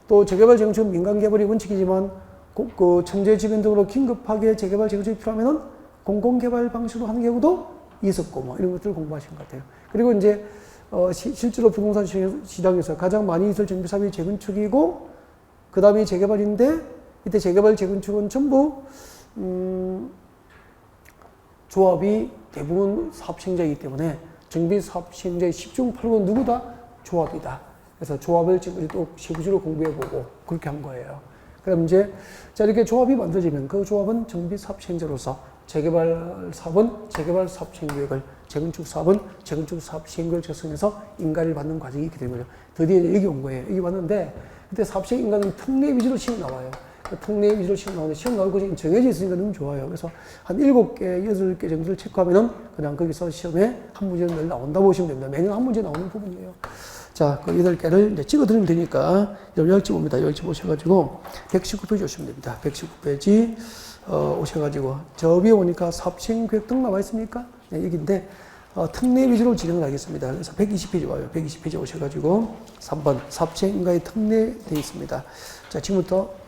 또 재개발 재건축은 민간개발이 원칙이지만 그 천재 지변 등으로 긴급하게 재개발 재건축이 필요하면 공공개발 방식으로 하는 경우도 있었고, 뭐 이런 것들을 공부하신 것 같아요. 그리고 이제 실제로 부동산 시장에서 가장 많이 있을 정비사업이 재건축이고, 그 다음에 재개발인데, 이때 재개발 재건축은 전부 조합이 대부분 사업 시행자이기 때문에 정비사업 시행자의 10중 8구 누구다? 조합이다. 그래서 조합을 지금 또 세부적으로 공부해보고 그렇게 한 거예요. 그럼 이제 자 이렇게 조합이 만들어지면 그 조합은 정비사업 시행자로서 재개발 사업은 재개발 사업 시행계획을, 재건축 사업은 재건축 사업 시행계획을 작성해서 인가를 받는 과정이 있게 되는 거죠. 드디어 여기 온 거예요. 여기 왔는데 그때 사업 시행 인가는 특례 위주로 시험 나와요. 특례 위주로 시험 나오는데 시험 나올 것이 정해져 있으니까 너무 좋아요. 그래서 한 7개, 8개 정도를 체크하면은 그냥 거기서 시험에 한 문제는 늘 나온다 보시면 됩니다. 매년 한 문제 나오는 부분이에요. 자, 그 8개를 이제 찍어드리면 되니까 요약지 봅니다. 요약지 보셔가지고 119페이지 오시면 됩니다. 119페이지 오셔가지고 저 위에 오니까 사업시행계획 등 나와 있습니까? 네, 여기인데 특례 위주로 진행을 하겠습니다. 그래서 120페이지 와요. 120페이지 오셔가지고 3번 사업시행인가에 특례되어 있습니다. 자, 지금부터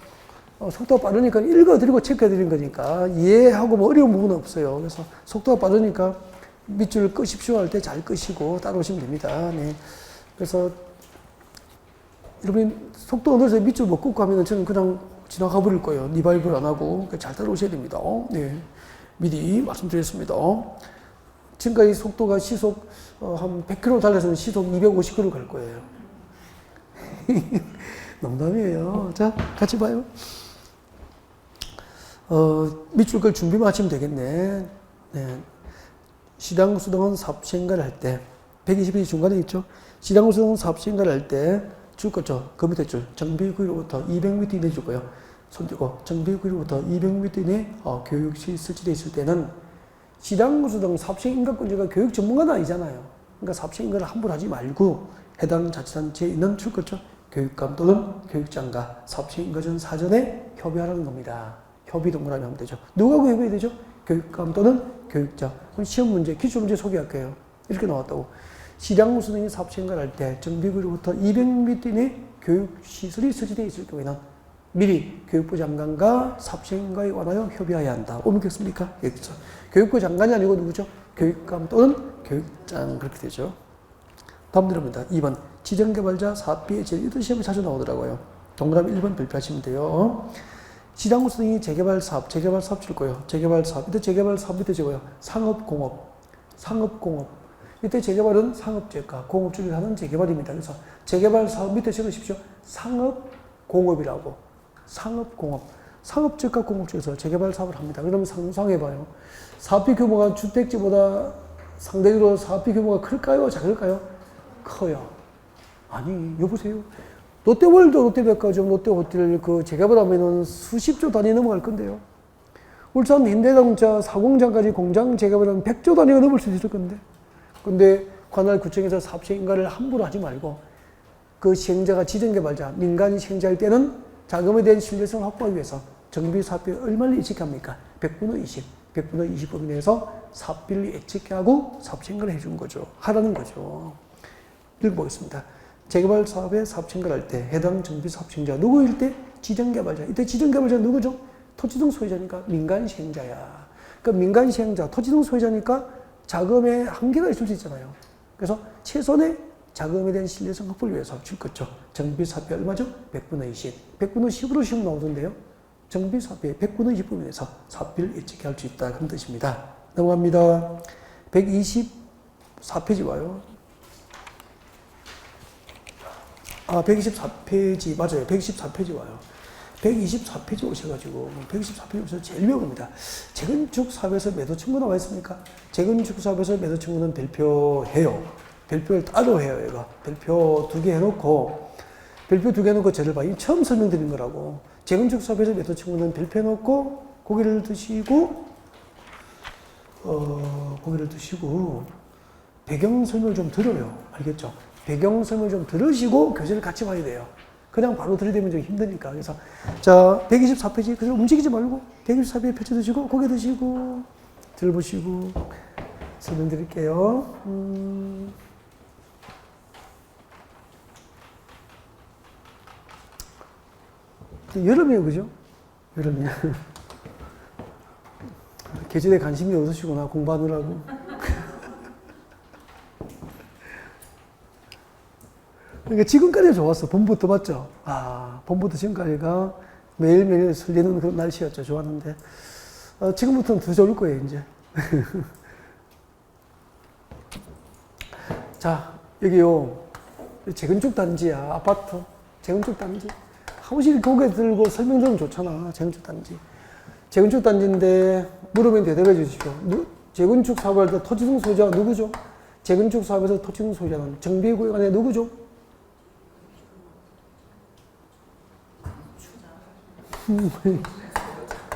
속도가 빠르니까 읽어드리고 체크해드린 거니까 이해하고 뭐 어려운 부분은 없어요. 그래서 속도가 빠르니까 밑줄 끄십시오 할 때 잘 끄시고 따라오시면 됩니다. 네. 그래서 여러분이 속도가 늘어서 밑줄 못 끄고 하면 저는 그냥 지나가 버릴 거예요. 리바이브를 안 하고. 잘 따라오셔야 됩니다. 네. 미리 말씀드렸습니다. 지금까지 속도가 시속 한 100km 달려서 시속 250km 갈 거예요. 농담이에요. 자, 같이 봐요. 밑줄 끌 준비만 하시면 되겠네. 네. 시장구수등은 사업시행가를 할 때, 120이 중간에 있죠. 시장구수등은 사업시행가를 할 때, 줄 거죠. 그 밑에 줄. 정비구역으로부터 200m 이내 주고요. 손들고, 정비구역으로부터 200m 이내 교육시 설치되어 있을 때는 시장구수등 사업시행인가권자가 교육 전문가는 아니잖아요. 그러니까 사업시행인가를 함부로 하지 말고 해당 자치단체에 있는 줄 거죠. 교육감 또는 교육장과 사업시행인가 전 사전에 협의하라는 겁니다. 협의 동그라미 하면 되죠. 누구하고 협의해야 되죠? 교육감 또는 교육자. 그럼 시험 문제, 기출문제 소개할게요. 이렇게 나왔다고. 시장구수 등이 사업시행가를 할 때 정비구역으로부터 200m 이내 교육시설이 설치되어 있을 경우에는 미리 교육부 장관과 사업시행가에 관하여 협의해야 한다. 옮겼습니까? 여기서. 교육부 장관이 아니고 누구죠? 교육감 또는 교육장. 그렇게 되죠. 다음 들어봅니다. 2번. 지정개발자 사업비의 제일 시험에 자주 나오더라고요. 동그라미 1번 별표하시면 돼요. 시장구수 등이 재개발 사업 줄 거예요. 재개발 사업. 이때 재개발 사업 밑에 적어요. 상업공업. 이때 재개발은 상업재가, 공업 쪽에 하는 재개발입니다. 그래서 재개발 사업 밑에 적으십시오. 상업공업이라고. 상업공업. 상업재가 공업 쪽에서 재개발 사업을 합니다. 그러면 상상해봐요. 사업비 규모가 주택지보다 상대적으로 사업비 규모가 클까요? 작을까요? 커요. 아니, 여보세요. 롯데월드, 롯데백화점, 롯데호텔 그 재개발하면은 수십조 단위 넘어갈 건데요. 울산 현대자동차 사공장까지 공장 재개발하면 100조 단위가 넘을 수 있을 건데. 근데 관할 구청에서 사업시행인가를 함부로 하지 말고 그 시행자가 지정개발자, 민간 시행자일 때는 자금에 대한 신뢰성을 확보하기 위해서 정비사업비를 얼마를 예측합니까? 100분의 20, 100분의 20법 내에서 사업비를 예측해 하고 사업시행가를 해준 거죠. 하라는 거죠. 읽어보겠습니다. 재개발 사업에 사업시행가를 할 때 해당 정비사업시행자 누구일 때? 지정개발자. 이때 지정개발자 누구죠? 토지등 소유자니까 민간 시행자야. 그러니까 민간 시행자, 토지등 소유자니까 자금에 한계가 있을 수 있잖아요. 그래서 최선의 자금에 대한 신뢰성 확보를 위해서 줄 거죠. 정비사업비 얼마죠? 100분의 20. 100분의 10으로 시험 나오던데요. 정비 사업의 100분의 20분에서 사업비를 예측해 할 수 있다. 그런 뜻입니다. 넘어갑니다. 124페이지 와요. 124페이지, 맞아요. 124페이지 와요. 124페이지 오셔가지고, 124페이지 오셔서 제일 위험합니다. 재건축 사업에서 매도 청구 나와 있습니까? 재건축 사업에서 매도 청구는 별표해요. 별표를 따로 해요, 얘가. 별표 2개 해놓고, 별표 2개 해놓고 저를 봐. 처음 설명드린 거라고. 재건축 사업에서 매도 청구는 별표 해놓고, 고개를 드시고, 배경 설명을 좀 들어요. 알겠죠? 배경 설명을 좀 들으시고 교재를 같이 봐야 돼요. 그냥 바로 들이대면 좀 힘드니까. 그래서, 자, 124페이지, 그대로 움직이지 말고, 124페이지 펼쳐드시고, 고개 드시고, 들보시고, 설명드릴게요. 여름이에요, 그죠? 여름이야. 계절에 관심이 없으시구나, 공부하느라고. 그러니까 지금까지 좋았어. 봄부터 맞죠? 봄부터 지금까지가 매일매일 설레는 그런 날씨였죠. 좋았는데. 지금부터는 더 좋을 거예요, 이제. 자, 여기요. 재건축 단지야. 아파트. 재건축 단지. 한 번씩 고개 들고 설명 들으면 좋잖아. 재건축 단지. 재건축 단지인데 물으면 대답해 주십시오. 재건축 사업을 할 때 토지등 소유자가 누구죠? 재건축 사업에서 토지등 소유자는 정비구역 안에 누구죠?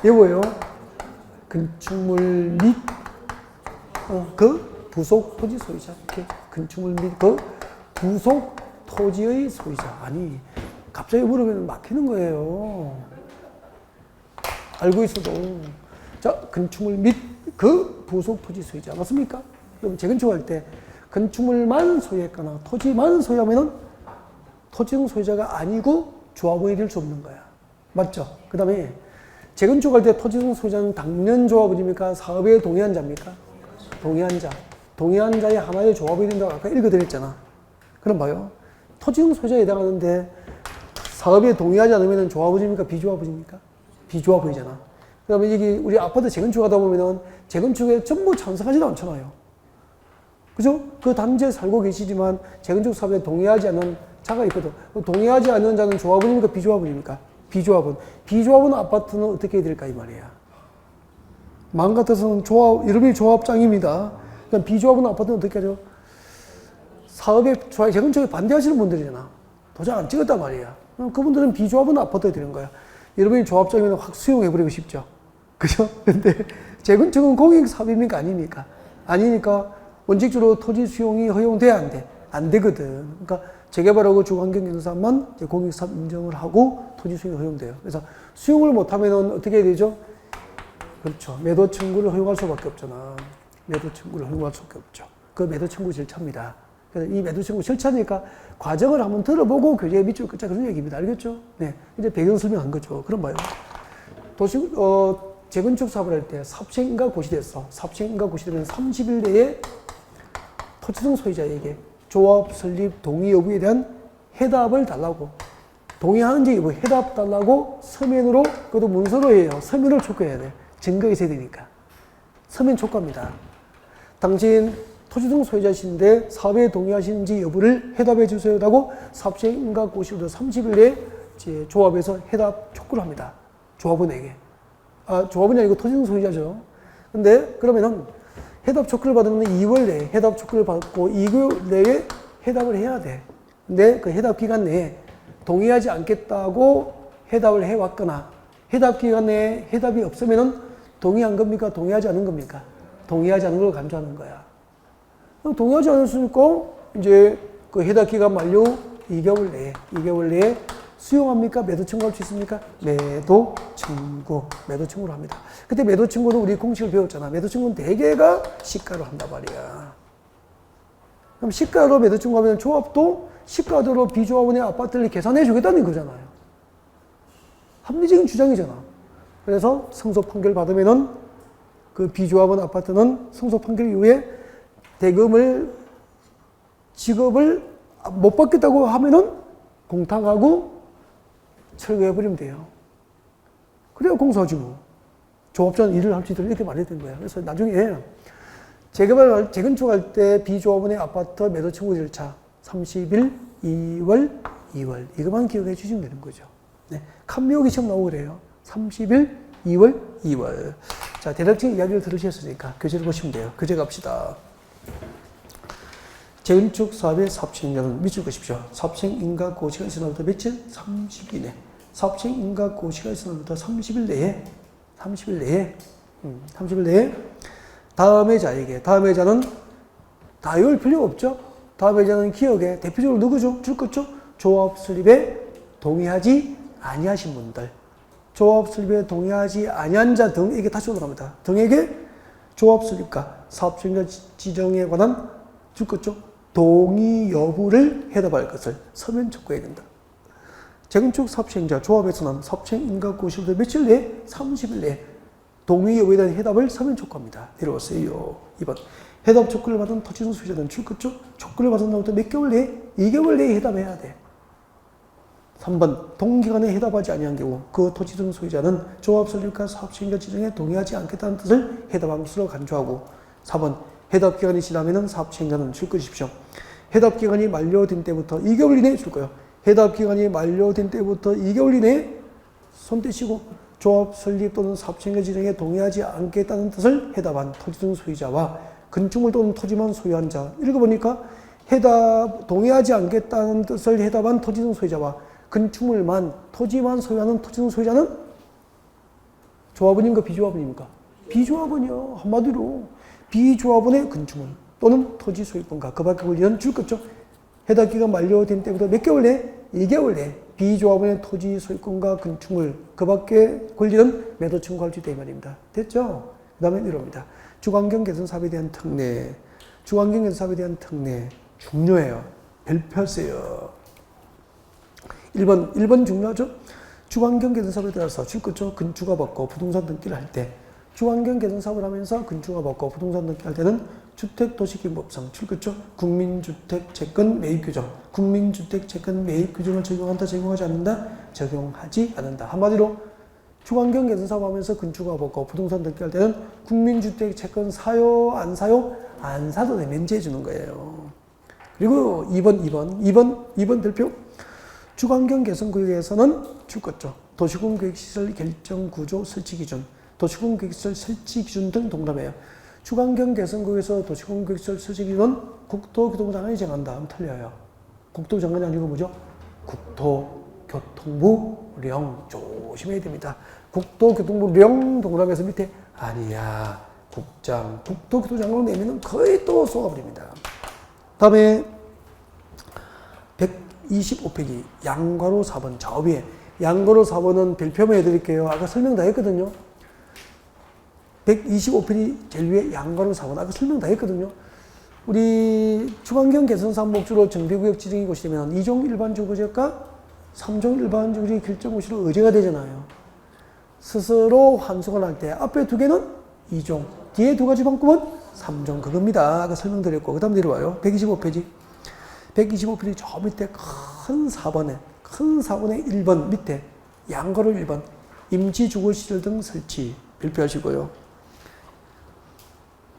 여보요. 건축물 및 그 부속 토지 소유자. 이렇게 건축물 및 그 부속 토지의 소유자. 아니, 갑자기 물으면 막히는 거예요. 알고 있어도. 자, 건축물 및 그 부속 토지 소유자. 맞습니까? 그럼 재건축할 때 건축물만 소유했거나 토지만 소유하면은 토지등 소유자가 아니고 조합원이 될 수 없는 거야. 맞죠? 그 다음에 재건축할 때 토지등 소유자는 당연 조합원입니까? 사업에 동의한 자입니까? 동의한 자. 동의한 자의 하나의 조합이 된다고 아까 읽어드렸잖아. 그럼 봐요. 토지등 소유자에 해당하는데 사업에 동의하지 않으면 조합원입니까? 비조합원입니까? 비조합원이잖아. 그 다음에 여기 우리 아파트 재건축하다 보면은 재건축에 전부 찬성하지도 않잖아요. 그죠? 그 단지에 살고 계시지만 재건축 사업에 동의하지 않는 자가 있거든. 동의하지 않는 자는 조합원입니까? 비조합원입니까? 비조합원. 비조합원 아파트는 어떻게 해야 될까 이 말이야. 마음 같아서는 조합, 이름이 조합장입니다. 그러니까 비조합원 아파트는 어떻게 하죠? 사업에, 재건축에 반대하시는 분들이잖아. 도장 안 찍었단 말이야. 그분들은 비조합원 아파트에 되는 거야. 여러분이 조합장이면 확 수용해버리고 싶죠. 그죠? 근데 재건축은 공익사업입니까? 아닙니까? 아니니까 원칙적으로 토지 수용이 허용돼야 안 돼. 안 되거든. 그러니까 재개발하고 주거환경경사만 공익사업 인정을 하고 토지 수용이 허용돼요. 그래서 수용을 못하면 어떻게 해야 되죠? 그렇죠. 매도 청구를 허용할 수밖에 없잖아. 매도 청구를 허용할 수밖에 없죠. 그 매도 청구 절차입니다. 그래서 이 매도 청구 절차니까 과정을 한번 들어보고 교재에 밑줄 긋자 그런 얘기입니다. 알겠죠? 네. 이제 배경 설명한 거죠. 그럼 봐요. 재건축 사업을 할 때 사업시행인가 고시됐어. 사업시행인가 고시되면 30일 내에 토지등 소유자에게 조합 설립 동의 여부에 대한 해답을 달라고. 동의하는지 여부 해답 달라고 서면으로, 그것도 문서로 해요. 서면을 촉구해야 돼. 증거 있어야 되니까. 서면 촉구합니다. 당신 토지등 소유자신데 사업에 동의하시는지 여부를 해답해 주세요라고 사업시행인가 고시로 30일 내에 이제 조합에서 해답 촉구를 합니다. 조합원에게. 조합원이 아니고 토지등 소유자죠. 근데 그러면은 해답 촉구를 받으면 2월 내에 해답 촉구를 받고 2개월 내에 해답을 해야 돼. 근데 그 해답 기간 내에 동의하지 않겠다고 해답을 해왔거나 해답 기간 내에 해답이 없으면은 동의한 겁니까? 동의하지 않은 겁니까? 동의하지 않은 걸 간주하는 거야. 동의하지 않았으니까 이제 그 해답 기간 만료 2개월 내에 수용합니까? 매도 청구할 수 있습니까? 매도 청구를 합니다. 그때 매도 청구는 우리 공식을 배웠잖아. 매도 청구는 대개가 시가로 한단 말이야. 그럼 시가로 매도 청구하면 조합도 시가대로 비조합원의 아파트를 계산해 주겠다는 거잖아요. 합리적인 주장이잖아. 그래서 승소 판결 받으면은 그 비조합원 아파트는 승소 판결 이후에 대금을 지급을 못 받겠다고 하면은 공탁하고 철거해버리면 돼요. 그래야 공사하지 뭐. 조합자는 일을 할 수 있도록 이렇게 말해야 되는 거야. 그래서 나중에 재건축할 때 비조합원의 아파트 매도 청구 절차 30일, 2월, 2월 이것만 기억해 주시면 되는 거죠. 네. 칸묘기 시험 나오고 그래요. 30일, 2월, 2월. 자, 대략적인 이야기를 들으셨으니까 교재를 보시면 돼요. 교재 갑시다. 재건축 사업의 사업시행자는 밑줄 그십시오. 사업시행인가 고시가 있을 날부터 며칠? 30일 이내. 사업시행인가 고시가 있을 날부터 30일 내에. 30일 내에 다음 해자에게, 다음 해자는 다 외울 필요 없죠? 다음 해자는 기억에 대표적으로 누구죠? 줄 거죠? 조합 설립에 동의하지 아니하신 분들. 조합 설립에 동의하지 아니한 자 등에게 다시 올라갑니다. 등에게 조합 설립과 사업시행자 지정에 관한 줄 거죠? 동의 여부를 해답할 것을 서면 촉구해야 된다. 재건축 사업시행자 조합에서는 사업시행 인가 고시부터 며칠 내에? 30일 내에 동의 여부에 대한 해답을 서면 촉구합니다. 내려오세요. 2번. 해답 촉구를 받은 토지등 소유자는 줄 거죠? 촉구를 받은 날부터 몇 개월 내에? 2개월 내에 해답해야 돼. 3번. 동기간에 해답하지 아니한 경우 그 토지등 소유자는 조합 설립과 사업시행자 지정에 동의하지 않겠다는 뜻을 해답한 것으로 간주하고 4번. 해답 기간이 지나면 사업시행자는 줄 것이십시오. 해답 기간이 만료된 때부터 2개월 이내에 줄 거예요. 해답 기간이 만료된 때부터 2개월 이내에 손 떼시고 조합 설립 또는 사업시행자 지정에 동의하지 않겠다는 뜻을 해답한 토지등 소유자와 건축물 또는 토지만 소유한 자. 읽어보니까 동의하지 않겠다는 뜻을 해답한 토지등 소유자와 건축물만, 토지만 소유하는 토지등 소유자는 조합원입니까? 비조합원입니까? 비조합원이요. 한마디로 비조합원의 건축물 또는 토지 소유권과 그 밖에 권리는 줄 거죠. 해답 기간 만료된 때부터 몇 개월 내에? 2개월 내에 비조합원의 토지 소유권과 건축물 그 밖에 권리는 매도 청구할 수 있다 이 말입니다. 됐죠? 그 다음에 이럽니다. 주관경 개선 사업에 대한 특례. 주관경 개선 사업에 대한 특례 중요해요. 별표세요. 1번 중요하죠? 주관경 개선 사업에 따라서 줄 거죠. 건축가 받고 부동산 등기를 할 때 주관경 개선 사업을 하면서 건축가 받고 부동산 등기를 할 때는 주택도시기본법상 줄 거죠. 국민주택 채권 매입 규정, 국민주택 채권 매입 규정을 적용한다, 적용하지 않는다, 적용하지 않는다. 한마디로 주관경 개선 사업 하면서 건축가 받고 부동산 등기할 때는 국민주택 채권 사요, 안 사요? 안 사도 돼. 면제해 주는 거예요. 그리고 2번 별표. 주관경 개선 구역에서는 줄 거죠. 도시군 계획시설 결정 구조 설치 기준, 도시군 계획시설 설치 기준 등 동그라미에요. 주관경 개선구에서 도시군 계획시설 설치 기준은 국토교통부장관이 정한다 하면 틀려요. 국토장관이 아니고 뭐죠? 국토교통부령. 조심해야 됩니다. 국토교통부령 동그라미에서 밑에 아니야. 국토교통장관으로 내면은 거의 또 쏘아버립니다. 다음에 125페이지 양괄호 4번 저 위에 양괄호 4번은 별표만 해드릴게요. 아까 설명 다 했거든요. 125페이지 제일 위에 양괄호 4번 아까 설명 다 했거든요. 우리 주관경 개선사업 목적으로 정비구역 지정이 고시되면 2종 일반주거지역과 3종 일반주거지역 결정고시로 의제가 되잖아요. 스스로 환수를 할 때 앞에 두 개는 2종, 뒤에 두 가지 방법은 3종 그겁니다. 아까 설명드렸고 그 다음 내려와요. 125페이지 125페이지 저 밑에 큰 4번에 1번 밑에 양괄호 1번 임시주거시설 등 설치 별표하시고요.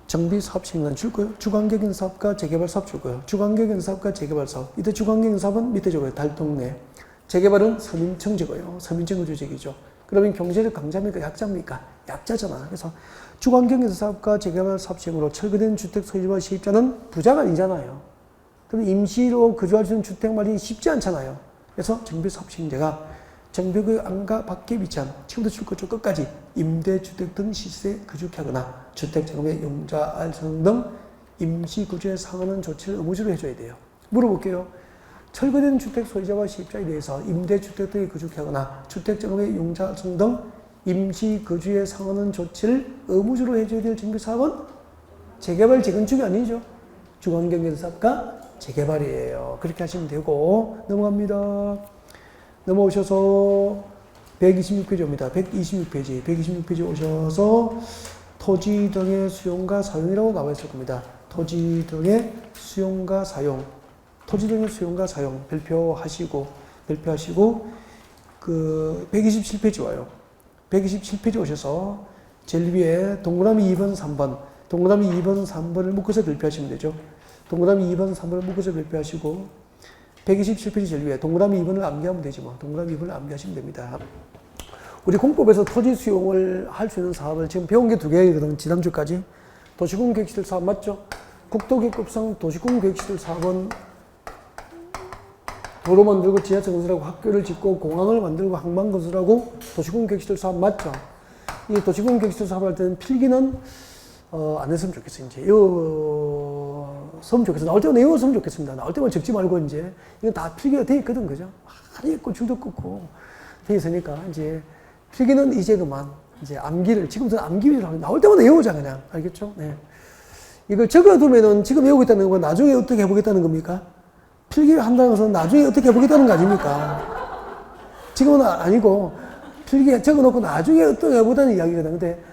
정비사업 시행은 줄 거예요. 주관경 사업과 재개발 사업 줄 거예요. 주관경 사업과 재개발 사업. 이때 주관경 사업은 밑에 적어요. 달동네. 재개발은 서민청 적어요. 서민청 거주지역이죠. 그러면 경제적 강자입니까? 약자입니까? 약자잖아. 그래서 주관경 사업과 재개발 사업 시행으로 철거된 주택 소유자와 세입자는 부자가 아니잖아요. 그럼 임시로 거주할 수 있는 주택 마련이 쉽지 않잖아요. 그래서 정비사업 시행자가 정비구역 안과 밖에 위치한 지금부터 줄 거죠. 끝까지 임대주택 등 시세에 거주하거나 주택자금의 용자 알선 등 임시거주에 상하는 조치를 의무적으로 해줘야 돼요. 물어볼게요. 철거된 주택 소유자와 세입자에 대해서 임대주택 등에 거주하거나 주택자금의 용자 알선 등 임시거주에 상하는 조치를 의무적으로 해줘야 될 정비사업은 재개발 재건축이 아니죠. 주관경제사업과 재개발이에요. 그렇게 하시면 되고 넘어갑니다. 넘어오셔서 126페이지입니다. 126페이지 오셔서 토지 등의 수용과 사용이라고 나와 있을 겁니다. 토지 등의 수용과 사용 별표하시고 그 127페이지 와요. 127페이지 오셔서 제일 위에 동그라미 2번, 3번, 동그라미 2번, 3번을 묶어서 별표하시면 되죠. 동그라미 2번, 3번을 묶어서 별표하시고 127페이지 제일 위에 동그라미 2번을 암기하면 되지 뭐. 동그라미 2번을 암기하시면 됩니다. 우리 공법에서 토지 수용을 할 수 있는 사업을 지금 배운 게 2개거든. 지난주까지. 도시공계획시설 사업 맞죠? 국토계획법상 도시공계획시설 사업은 도로 만들고 지하철 건설하고 학교를 짓고 공항을 만들고 항만 건설하고 도시공계획시설 사업 맞죠? 이 도시공계획시설 사업 할 때는 필기는 안 했으면 좋겠어요. 이제 외웠으면 좋겠어요. 나올 때만 외웠으면 좋겠습니다. 나올 때만 적지 말고 이제 이건 다 필기가 돼 있거든, 그죠? 많이 있고 줄도 긋고 돼 있으니까 이제 필기는 이제 그만 이제 암기를 지금부터 암기를 하고 나올 때마다 외우자 그냥 알겠죠? 네. 이걸 적어두면은 지금 외우고 있다는 건 나중에 어떻게 해보겠다는 겁니까? 필기를 한다는 것은 나중에 어떻게 해보겠다는 거 아닙니까? 지금은 아니고 필기에 적어놓고 나중에 어떻게 해보자는 이야기거든. 근데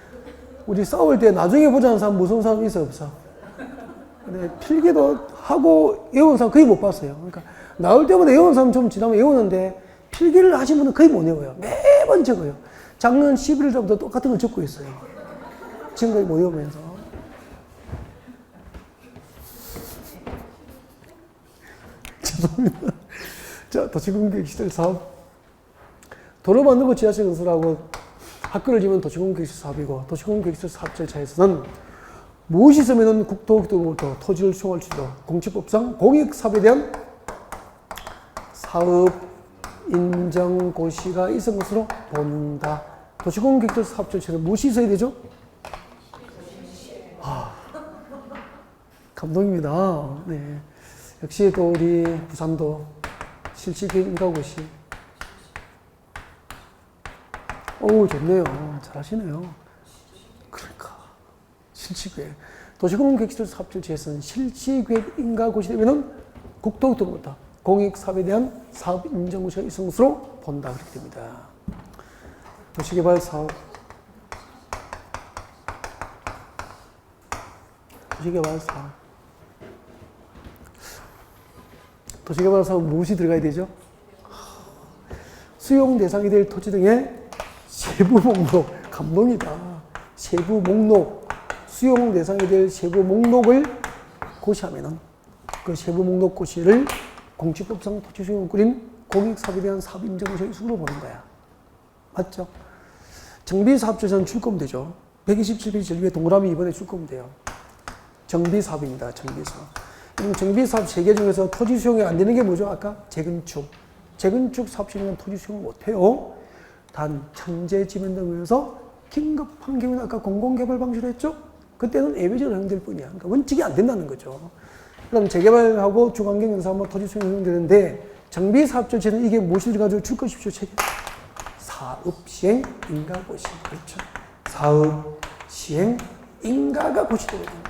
우리 싸울 때 나중에 보자는 사람 무서운 사람 있어 없어? 근데 필기도 하고 외우는 사람 거의 못 봤어요. 그러니까 나올 때마다 외우는 사람 좀 지나면 외우는데 필기를 하신 분은 거의 못 외워요. 매번 적어요. 작년 11월 전부터 똑같은 걸 적고 있어요. 지금까지 못 외우면서. 죄송합니다. 자, 도시공계획시설 사업. 도로 만들고 지하철 건설하고 학교를 지으면 도시공계획시설 사업이고 도시공계획시설 사업 절차에서는 무엇이 있으면 국토교통부터 토지를 수용할 수 있도록 공시법상 공익사업에 대한 사업 인정 고시가 있은 것으로 본다. 도시공계획시설 사업 절차에는 무엇이 있어야 되죠? 감동입니다. 네. 역시 또 우리 부산도 실시계획인가고시. 어우, 좋네요. 잘하시네요. 그러니까. 실시계획. 도시공계획시설 사업 절차에서는 실시계획인가고시 되면은 국토교통부터 공익사업에 대한 사업 인정고시가 있은 것으로 본다. 그렇게 됩니다. 도시개발 사업. 도시개발 사업. 도시개발 사업 무엇이 들어가야 되죠? 수용 대상이 될 토지 등의 세부 목록. 감동이다. 세부 목록. 수용 대상이 될 세부 목록을 고시하면은 그 세부 목록 고시를 공시법상 토지 수용을 꾸린 공익사업에 대한 사업 인정고시의 수로 보는 거야. 맞죠? 정비사업조사는 줄 거면 되죠. 127페이지 제일 위에 동그라미 2번에 줄 거면 돼요. 정비사업입니다. 정비사업. 그럼 정비사업 3개 중에서 토지 수용이 안 되는 게 뭐죠? 아까 재건축. 재건축 사업 시행은 토지 수용을 못해요. 단 천재지변등에서 긴급한 경우는 아까 공공개발 방식으로 했죠? 그때는 예외적으로 허용될 뿐이야. 그러니까 원칙이 안 된다는 거죠. 그럼 재개발하고 중환경연사하면 토지 수용이 허용되는데 정비사업 절차는 이게 무엇을 가지고 줄 것이죠? 사업시행 인가고시. 그렇죠. 사업시행 인가가 고시되거든요.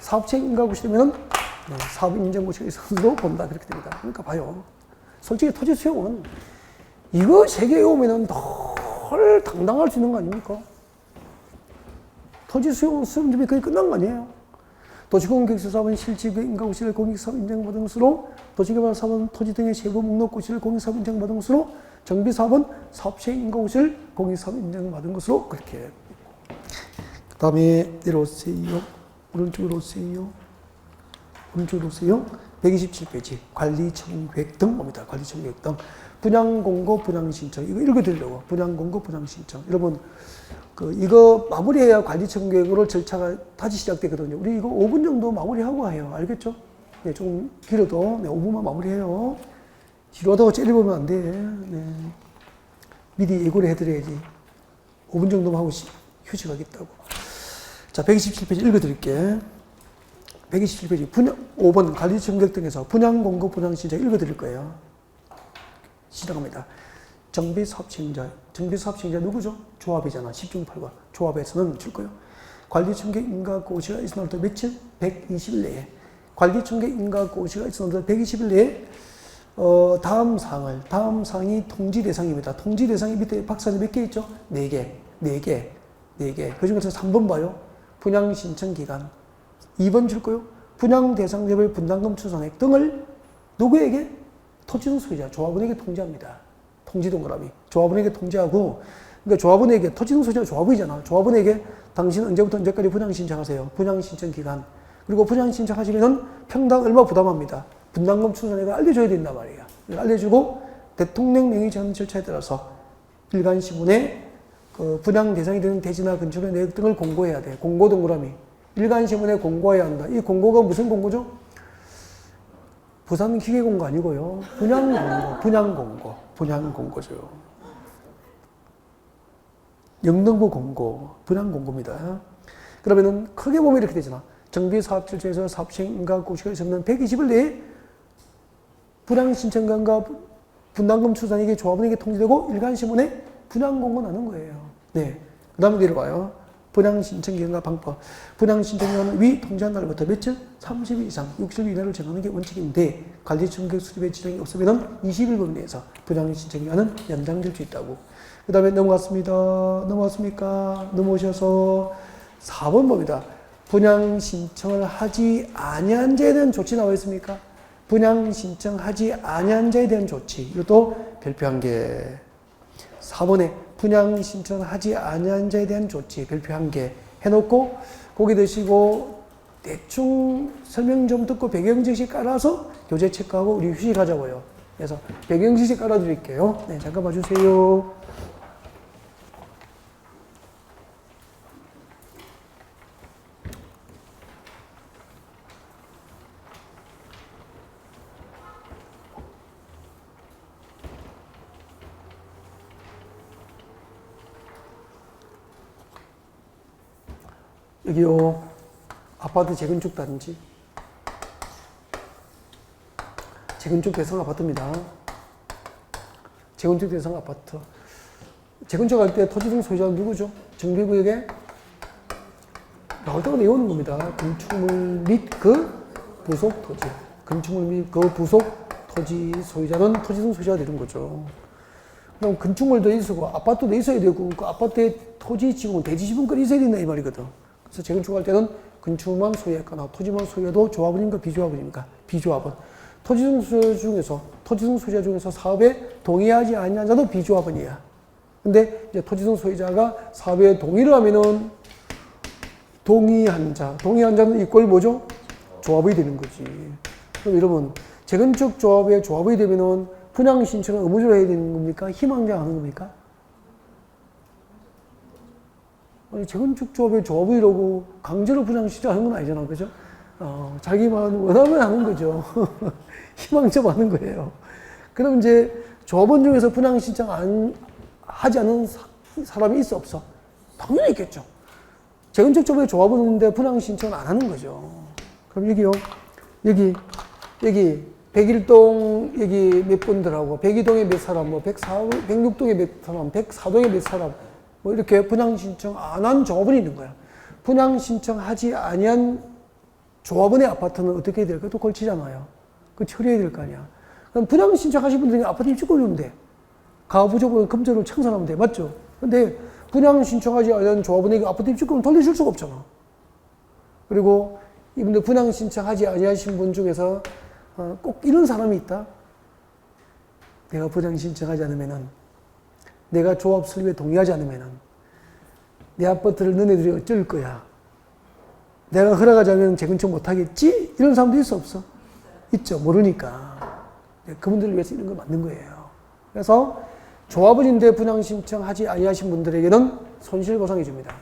사업시행 인가고시 되면은 사업인정고시가 있어서 본다. 그렇게 됩니다. 그러니까 봐요. 솔직히 토지 수용은 이거 3개 외우면은 덜 당당할 수 있는 거 아닙니까? 토지 수용 준비 거의 끝난 거 아니에요? 도시공개획시설 사업은 실지구의 인가고시를 공익사업 인정받은 것으로 도시개발 사업은 토지 등의 세부 목록 고시를 공익사업 인정받은 것으로 정비사업은 사업시행 인가고시를 공익사업 인정받은 것으로 그렇게. 그 다음에 내려오세요. 오른쪽으로 오세요. 오른쪽으로 오세요. 127페이지 관리청계획 등 봅니다. 관리청계획 등 분양공고 분양신청 이거 읽어드리려고. 분양공고 분양신청 여러분 이거 마무리해야 관리청계획으로 절차가 다시 시작되거든요. 우리 이거 5분 정도 마무리하고 해요. 알겠죠? 네, 좀 길어도 5분만 마무리해요. 지루하다고 째려보면 안 돼. 네. 미리 예고를 해드려야지. 5분 정도만 하고 휴식하겠다고. 자, 127페이지 읽어드릴게. 127페이지 5번 관리청계획 등에서 분양공고 분양신청 읽어드릴 거예요. 시작합니다. 정비사업시행자. 정비사업시행자 누구죠? 조합이잖아. 10중 8과. 조합에서는 줄 거예요. 관리청계 인가고시가 있은 날부터 며칠? 120일 내에. 관리청계 인가고시가 있은 날부터 120일 내에 다음 사항이 통지 대상입니다. 통지 대상이 밑에 박스에 몇 개 있죠? 4개. 그 중에서 3번 봐요. 분양 신청 기간. 2번 줄 거요. 분양 대상자별 분담금 추산액 등을 누구에게? 토지등 소유자, 조합원에게 통지합니다. 통지 동그라미. 조합원에게 통지하고 그러니까 조합원에게, 토지등 소유자가 조합원이잖아. 조합원에게 당신 언제부터 언제까지 분양 신청하세요. 분양 신청 기간. 그리고 분양 신청하시면은 평당 얼마 부담합니다. 분담금 추산액을 알려줘야 된단 말이야. 알려주고 대통령 명의 제한 절차에 따라서 일간신문에 그 분양 대상이 되는 대지나 건축의 내역 등을 공고해야 돼. 공고 동그라미. 일간신문에 공고해야 한다. 이 공고가 무슨 공고죠? 부산 기계공고 아니고요. 분양 공고죠. 영등포 공고, 분양 공고입니다. 그러면은 크게 보면 이렇게 되잖아. 정비 사업 절차에서 사업 시행 인가 고시가 있으면 120일 내에 분양 신청관과 분담금 추산액이 조합원에게 통지되고 일간신문에 분양 공고 나는 거예요. 네. 그 다음에 내려가요. 분양 신청 기간과 방법. 분양 신청 기간은 위 통지한 날부터 며칠? 30일 이상, 60일 이내로 정하는 게 원칙인데 관리 청객 수집에 지장이 없으면 20일 범위 내에서 분양 신청 기간은 연장될 수 있다고. 그 다음에 넘어갔습니다. 넘어갔습니까? 넘어오셔서 4번 봅니다. 분양 신청을 하지 아니한 자에 대한 조치 나와 있습니까? 분양 신청하지 아니한 자에 대한 조치. 이것도 별표한 게 4번에 분양 신청하지 아니한 자에 대한 조치 별표한 게 해놓고 고개 드시고 대충 설명 좀 듣고 배경 지시 깔아서 교재 체크하고 우리 휴식하자고요. 그래서 배경 지시 깔아드릴게요. 네, 잠깐 봐주세요. 여기요, 아파트 재건축 단지. 재건축 대상 아파트입니다. 재건축 대상 아파트. 재건축할 때 토지등 소유자는 누구죠? 정비구역에 나올 때가 내오는 겁니다. 건축물 및 그 부속 토지. 건축물 및 그 부속 토지 소유자는 토지등 소유자가 되는 거죠. 그럼 건축물도 있고 아파트도 있어야 되고 그 아파트에 토지 지분, 대지 지분권이 있어야 된다 이 말이거든. 그래서 재건축할 때는 건축물만 소유했거나 토지만 소유해도 조합원인가 비조합원입니까? 비조합원. 토지등 소유자 중에서 사업에 동의하지 않는 자도 비조합원이야. 근데 이제 토지등 소유자가 사업에 동의를 하면은 동의한 자는 이꼴 뭐죠? 조합이 되는 거지. 그럼 여러분, 재건축 조합에 조합이 되면은 분양 신청을 의무적으로 해야 되는 겁니까? 희망자 하는 겁니까? 아니, 재건축 조합에 조합이라고 강제로 분양 신청하는 건 아니잖아. 그죠? 자기만 원하면 하는 거죠. 희망자 하는 거예요. 그럼 이제 조합원 중에서 분양 신청 하지 않은 사람이 있어, 없어? 당연히 있겠죠. 재건축 조합에 조합은 없는데 분양 신청을 안 하는 거죠. 그럼 여기요. 여기 101동 여기 몇 분들하고 102동에 몇 사람, 뭐 106동에 몇 사람, 104동에 몇 사람 뭐 이렇게 분양 신청 안 한 조합원이 있는 거야. 분양 신청하지 아니한 조합원의 아파트는 어떻게 해야 될까? 또 걸치잖아요. 그 처리해야 될 거 아니야. 그럼 분양 신청하신 분들이 아파트 입주권 주면 돼. 가부조건 금전으로 청산하면 돼. 맞죠? 근데 분양 신청하지 않은 조합원에게 아파트 입주권을 돌려줄 수가 없잖아. 그리고 이분들 분양 신청하지 아니하신 분 중에서 꼭 이런 사람이 있다. 내가 분양 신청하지 않으면은, 내가 조합 설립에 동의하지 않으면은 내 아파트를 너네들이 어쩔 거야. 내가 허락하지 않으면 재건축 못하겠지? 이런 사람도 있어, 없어? 있죠. 모르니까. 그분들을 위해서 이런 거 만든 거예요. 그래서 조합원인데 분양 신청하지 아니하신 분들에게는 손실보상해 줍니다.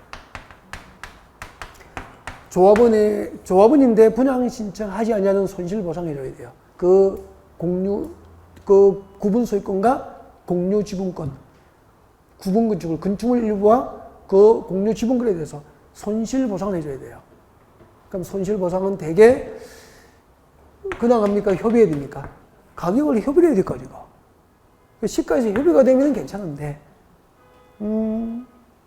조합원인데 분양 신청하지 아니하는 손실보상해 줘야 돼요. 그 구분 소유권과 공유 지분권, 구분 건축물 일부와 그 공유 지분권에 대해서 손실보상을 해줘야 돼요. 그럼 손실보상은 대개 그냥 합니까? 협의해야 됩니까? 가격을 협의를 해야 될 거 아니고. 시가에서 협의가 되면 괜찮은데,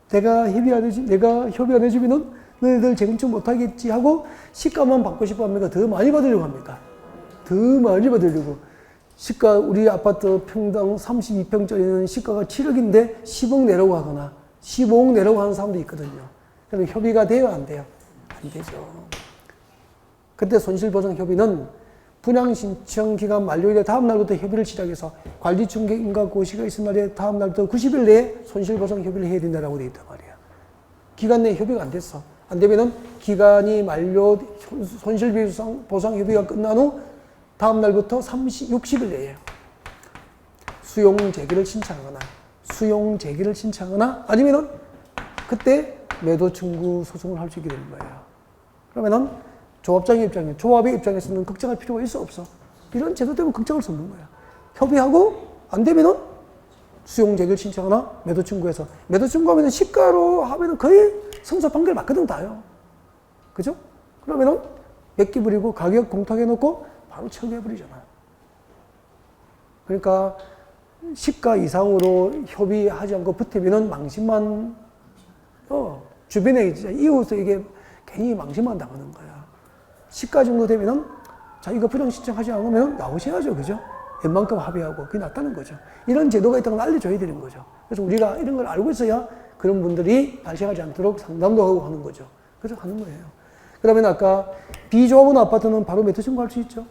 내가 협의 안 해주면은 너희들 재건축 못하겠지 하고 시가만 받고 싶어 합니까? 더 많이 받으려고 합니까? 더 많이 받으려고. 시가, 우리 아파트 평당 32평짜리는 시가가 7억인데 10억 내라고 하거나 15억 내라고 하는 사람도 있거든요. 그럼 협의가 돼요? 안 돼요? 안 되죠. 그때 손실보상 협의는 분양 신청 기간 만료일의 다음 날부터 협의를 시작해서 관리 중개 인가 고시가 있은 날의 다음 날부터 90일 내에 손실보상 협의를 해야 된다라고 되어 있단 말이야. 기간 내에 협의가 안 됐어. 안 되면은 기간이 만료, 손실보상 협의가 끝난 후 다음 날부터 60일 내에 수용 재개를 신청하거나 아니면은 그때 매도 청구 소송을 할 수 있게 되는 거예요. 그러면은 조합의 입장에서는 걱정할 필요가 있어 없어? 이런 제도 때문에 걱정할 수 없는 거야. 협의하고 안 되면은 수용 재개를 신청하거나 매도 청구해서 매도 청구하면은 시가로 하면은 거의 승소 판결 맞거든 다요. 그죠? 그러면은 몇기 부리고 가격 공탁해 놓고 바로 처리해 버리잖아. 그러니까 시가 이상으로 협의하지 않고 붙으면은 망신만 주변에 이웃에게 괜히 망신만 당하는 거야. 시가 정도 되면은 자 이거 분양 신청하지 않으면 나오셔야죠, 그죠? 웬만큼 합의하고 그게 낫다는 거죠. 이런 제도가 있다는 걸 알려줘야 되는 거죠. 그래서 우리가 이런 걸 알고 있어야 그런 분들이 발생하지 않도록 상담도 하고 하는 거죠. 그래서 하는 거예요. 그러면 아까 비조합원 아파트는 바로 매도 청구할 수 있죠,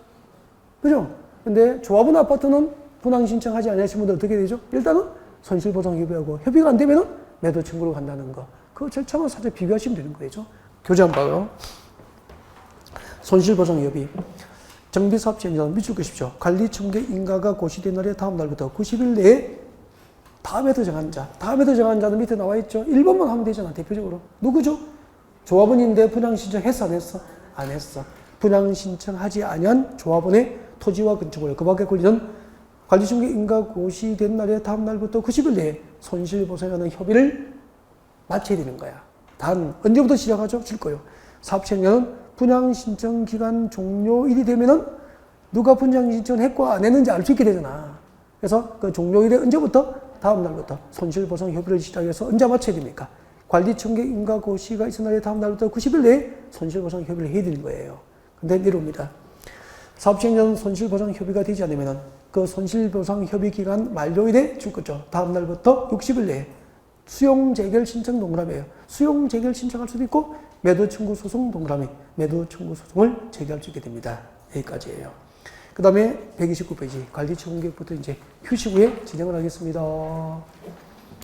그죠? 근데 조합원 아파트는 분양 신청하지 않으신 분들 어떻게 되죠? 일단은 손실보상 협의하고 협의가 안 되면은 매도 청구로 간다는 거. 그 절차만 살짝 비교하시면 되는 거죠. 교재 한번 봐요. 손실보상 협의. 정비사업체는 밑줄 그십시오. 관리청계 인가가 고시된 날의 다음 날부터 90일 내에 다음에도 정한 자는 밑에 나와 있죠. 1번만 하면 되잖아, 대표적으로. 누구죠? 조합원인데 분양 신청했어, 안 했어? 안 했어. 분양 신청하지 아니한 조합원의 토지와 건축물, 그 밖에 권리는 관리청계 인가 고시된 날의 다음 날부터 90일 내에 손실보상하는 협의를 마쳐야 되는 거야. 단, 언제부터 시작하죠? 줄 거예요. 사업체는 분양 신청 기간 종료일이 되면은 누가 분양 신청을 했고 안 했는지 알 수 있게 되잖아. 그래서 그 종료일에 언제부터? 다음 날부터 손실보상 협의를 시작해서 언제 마쳐야 됩니까? 관리청계 인가 고시가 있은 날의 다음 날부터 90일 내에 손실보상 협의를 해야 되는 거예요. 근데 내려옵니다. 사업체는 손실보상 협의가 되지 않으면은 그 손실보상 협의 기간 만료일에 줄 거죠. 다음 날부터 60일 내에 수용 재결 신청 동그라미예요. 수용 재결 신청할 수도 있고 매도 청구 소송 동그라미, 매도 청구 소송을 제기할 수 있게 됩니다. 여기까지예요. 그 다음에 129페이지 관리 청구계획부터 이제 휴식 후에 진행을 하겠습니다.